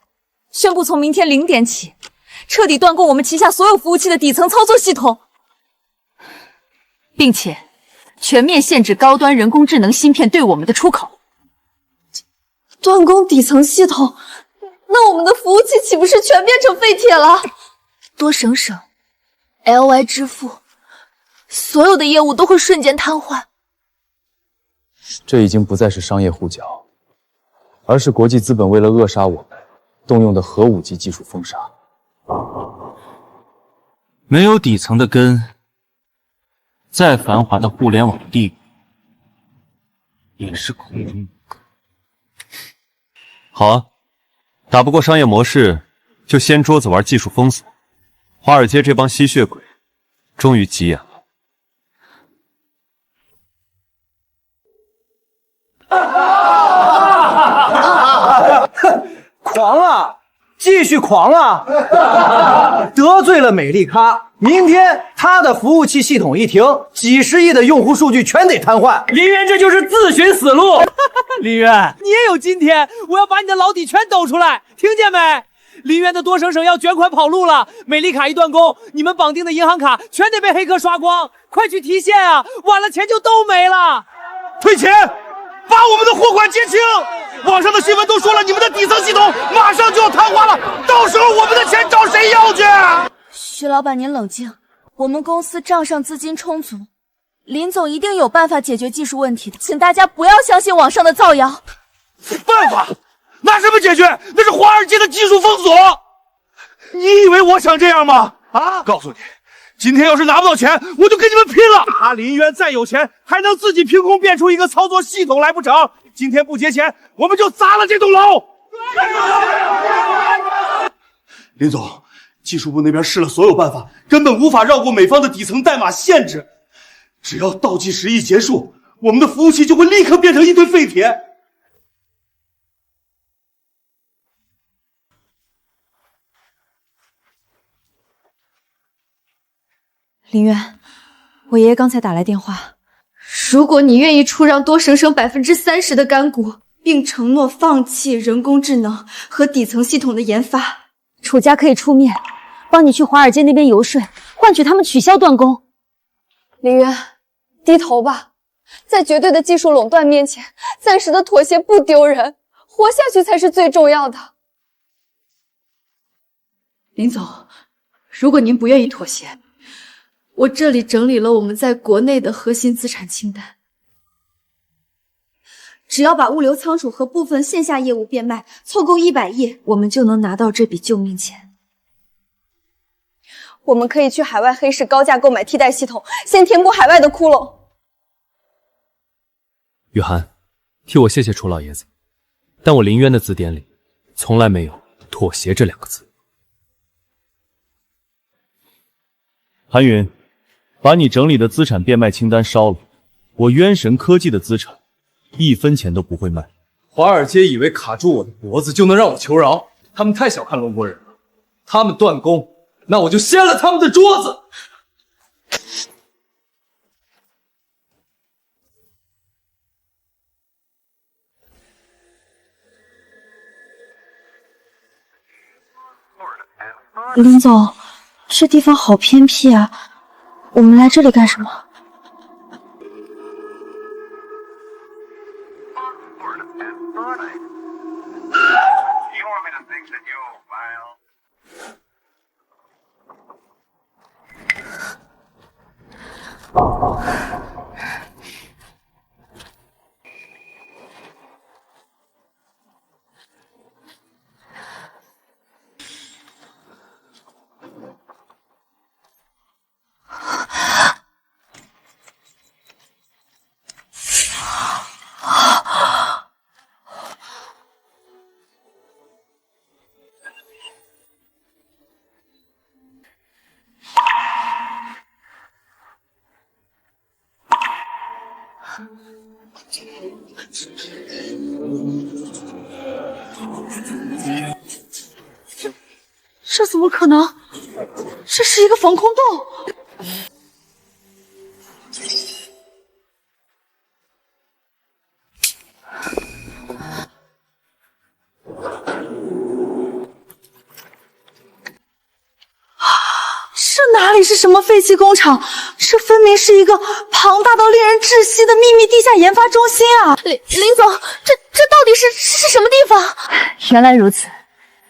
宣布从明天0点起，彻底断供我们旗下所有服务器的底层操作系统，并且全面限制高端人工智能芯片对我们的出口。断供底层系统，那我们的服务器岂不是全变成废铁了？多省省 ，LY 支付，所有的业务都会瞬间瘫痪。这已经不再是商业互搅，而是国际资本为了扼杀我们动用的核武级技术封杀。没有底层的根，再繁华的互联网帝国也是空。好啊，打不过商业模式，就掀桌子玩技术封锁。华尔街这帮吸血鬼终于急眼了。狂了，继续狂了！得罪了美丽咖，明天他的服务器系统一停，几十亿的用户数据全得瘫痪。林渊这就是自寻死路。林渊，你也有今天！我要把你的老底全抖出来，听见没？林渊的多省省要卷款跑路了，美丽卡一断供，你们绑定的银行卡全得被黑客刷光，快去提现啊！晚了钱就都没了。退钱，把我们的货款结清。网上的新闻都说了，你们的底层系统马上就要瘫痪了，到时候我们的钱找谁要去？徐老板，您冷静，我们公司账上资金充足，林总一定有办法解决技术问题的，请大家不要相信网上的造谣。办法？拿什么解决？那是华尔街的技术封锁。你以为我想这样吗？啊！告诉你，今天要是拿不到钱，我就跟你们拼了！他林渊再有钱，还能自己凭空变出一个操作系统来不成？今天不结钱，我们就砸了这栋楼！林总，技术部那边试了所有办法，根本无法绕过美方的底层代码限制。只要倒计时一结束，我们的服务器就会立刻变成一堆废铁。林渊，我爷爷刚才打来电话，如果你愿意出让多省省30%的干股，并承诺放弃人工智能和底层系统的研发，楚家可以出面帮你去华尔街那边游说，换取他们取消断供。林渊，低头吧，在绝对的技术垄断面前，暂时的妥协不丢人，活下去才是最重要的。林总，如果您不愿意妥协，我这里整理了我们在国内的核心资产清单，只要把物流仓储和部分线下业务变卖，凑够100亿，我们就能拿到这笔救命钱。我们可以去海外黑市高价购买替代系统，先填补海外的窟窿。雨涵，替我谢谢楚老爷子，但我林渊的字典里从来没有妥协这2个字。韩云，把你整理的资产变卖清单烧了，我渊神科技的资产1分钱都不会卖。华尔街以为卡住我的脖子就能让我求饶，他们太小看龙国人了。他们断供，那我就掀了他们的桌子。林总，这地方好偏僻啊，我们来这里干什么？这怎么可能？这是一个防空洞。这哪里是什么废弃工厂？这分明是一个庞大到令人窒息的秘密地下研发中心啊！林总，这到底是什么地方？原来如此，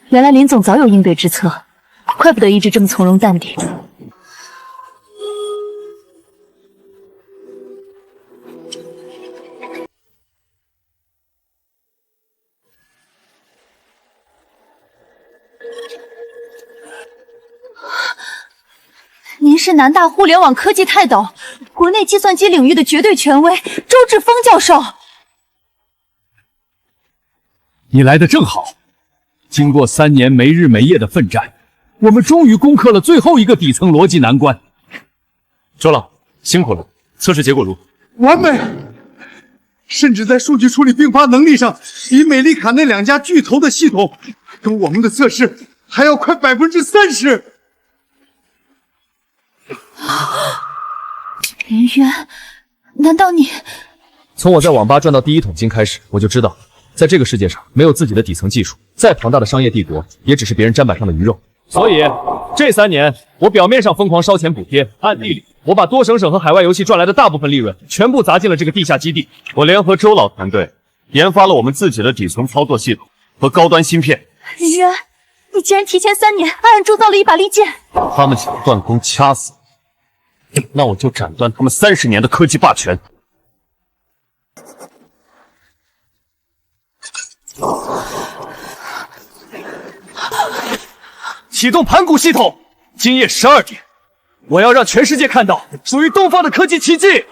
原来林总早有应对之策，怪不得一直这么从容淡定。您是南大互联网科技泰斗，国内计算机领域的绝对权威，周志峰教授。你来的正好，经过3年没日没夜的奋战，我们终于攻克了最后一个底层逻辑难关。周老，辛苦了，测试结果如何？完美，甚至在数据处理并发能力上，比美丽卡那2家巨头的系统跟我们的测试还要快30%。林渊，难道你……从我在网吧赚到第一桶金开始，我就知道，在这个世界上没有自己的底层技术，再庞大的商业帝国，也只是别人砧板上的鱼肉。所以这3年，我表面上疯狂烧钱补贴，暗地里我把多省省和海外游戏赚来的大部分利润，全部砸进了这个地下基地。我联合周老团队，研发了我们自己的底层操作系统和高端芯片。林渊，你竟然提前3年暗暗铸造了一把利剑！他们想断供掐死我，那我就斩断他们30年的科技霸权。启动盘古系统，今夜12点，我要让全世界看到属于东方的科技奇迹。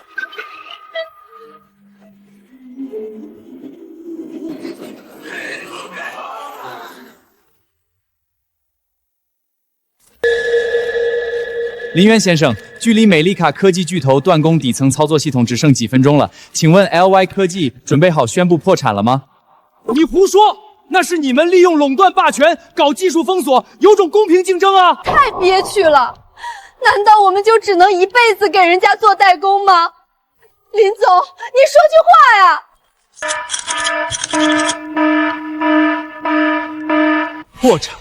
林渊先生，距离美丽卡科技巨头断供底层操作系统只剩几分钟了，请问 LY 科技准备好宣布破产了吗？你胡说！那是你们利用垄断霸权搞技术封锁，有种公平竞争啊！太憋屈了，难道我们就只能一辈子给人家做代工吗？林总，你说句话呀！破产、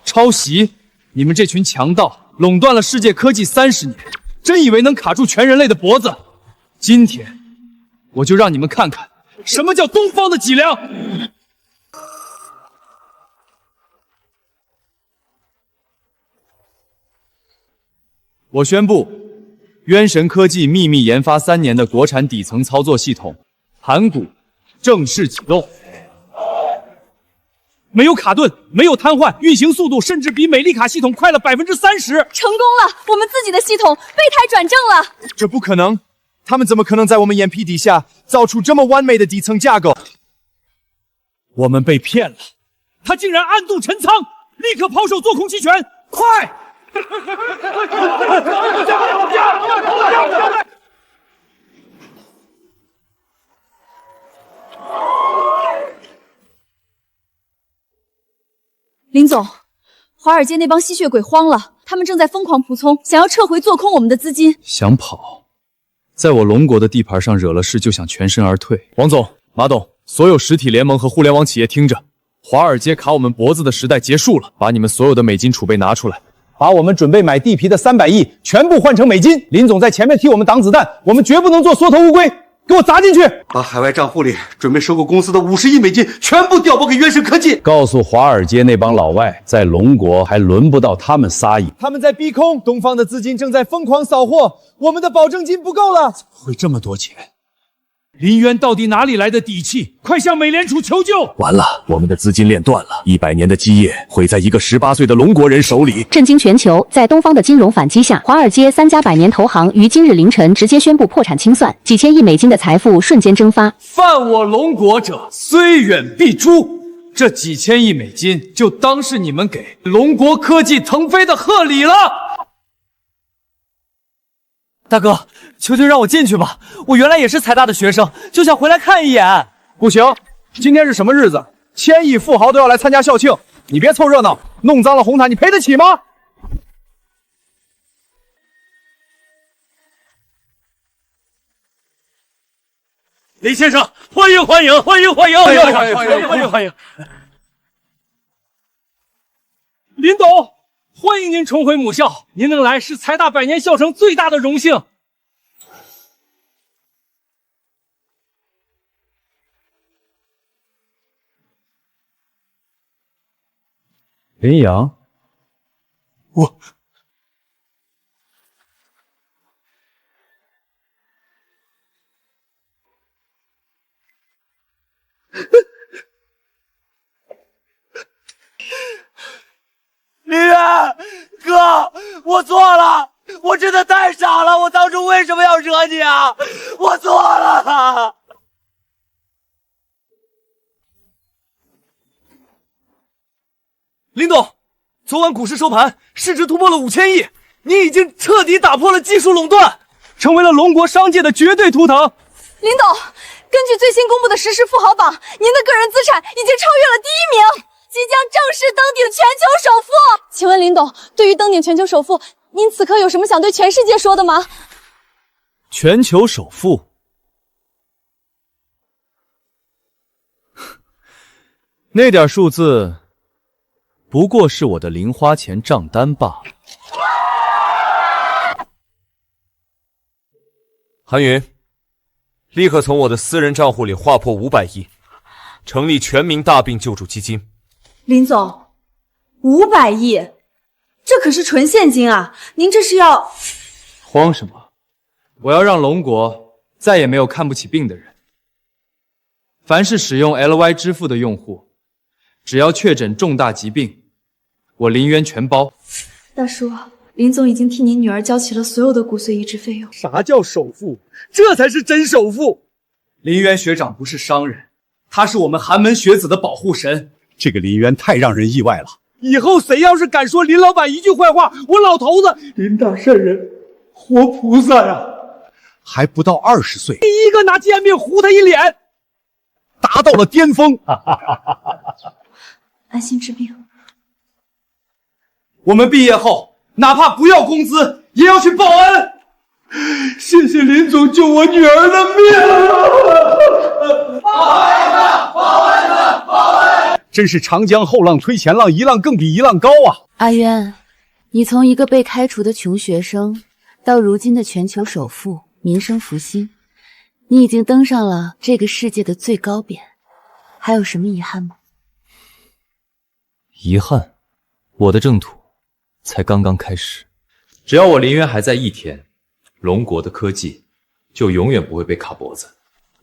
抄袭，你们这群强盗垄断了世界科技30年，真以为能卡住全人类的脖子？今天我就让你们看看什么叫东方的脊梁！我宣布，渊神科技秘密研发3年的国产底层操作系统盘古正式启动。没有卡顿，没有瘫痪，运行速度甚至比美丽卡系统快了30%。成功了，我们自己的系统备胎转正了。这不可能，他们怎么可能在我们眼皮底下造出这么完美的底层架构？我们被骗了，他竟然暗度陈仓，立刻抛售做空期权，快！林总，华尔街那帮吸血鬼慌了，他们正在疯狂仆从，想要撤回做空我们的资金。想跑，在我龙国的地盘上惹了事就想全身而退。王总、马董，所有实体联盟和互联网企业听着，华尔街卡我们脖子的时代结束了，把你们所有的美金储备拿出来，把我们准备买地皮的300亿全部换成美金。林总在前面替我们挡子弹，我们绝不能做缩头乌龟。给我砸进去！把海外账户里准备收购公司的50亿美金全部调拨给渊神科技。告诉华尔街那帮老外，在龙国还轮不到他们撒野。他们在逼空，东方的资金正在疯狂扫货，我们的保证金不够了。怎么会这么多钱？林渊到底哪里来的底气？快向美联储求救！完了，我们的资金链断了，100年的基业毁在一个18岁的龙国人手里。震惊全球，在东方的金融反击下，华尔街3家百年投行于今日凌晨直接宣布破产清算，几千亿美金的财富瞬间蒸发。犯我龙国者，虽远必诛。这几千亿美金，就当是你们给龙国科技腾飞的贺礼了。大哥，求求让我进去吧！我原来也是财大的学生，就想回来看一眼。不行，今天是什么日子？1000亿富豪都要来参加校庆，你别凑热闹，弄脏了红毯，你赔得起吗？林先生，欢迎欢迎欢迎欢迎欢迎欢迎欢迎欢迎！林董，欢迎您重回母校，您能来是财大100年校城最大的荣幸。林阳，我林渊哥，我错了，我真的太傻了，我当初为什么要惹你啊？我错了。林董，昨晚股市收盘，市值突破了5000亿，你已经彻底打破了技术垄断，成为了龙国商界的绝对图腾。林董，根据最新公布的实时富豪榜，您的个人资产已经超越了第1名，即将正式登顶全球首富。请问林董，对于登顶全球首富，您此刻有什么想对全世界说的吗？全球首富，那点数字不过是我的零花钱账单罢了。韩云，立刻从我的私人账户里划破500亿，成立全民大病救助基金。林总，500亿，这可是纯现金啊！您这是要……慌什么？我要让龙国再也没有看不起病的人。凡是使用 LY 支付的用户，只要确诊重大疾病，我林渊全包。大叔，林总已经替您女儿交齐了所有的骨髓移植费用。啥叫首富？这才是真首富！林渊学长不是商人，他是我们寒门学子的保护神。这个林渊太让人意外了。以后谁要是敢说林老板一句坏话，我老头子林大圣人活菩萨呀！还不到20岁，第一个拿煎饼糊他一脸，达到了巅峰。安心治病。我们毕业后，哪怕不要工资，也要去报恩。谢谢林总救我女儿的命！报恩了，报恩了，报恩！真是长江后浪推前浪，一浪更比一浪高啊！阿渊，你从一个被开除的穷学生，到如今的全球首富，民生复兴，你已经登上了这个世界的最高点，还有什么遗憾吗？遗憾，我的正途才刚刚开始。只要我林渊还在一天，龙国的科技就永远不会被卡脖子，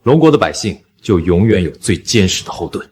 龙国的百姓就永远有最坚实的后盾。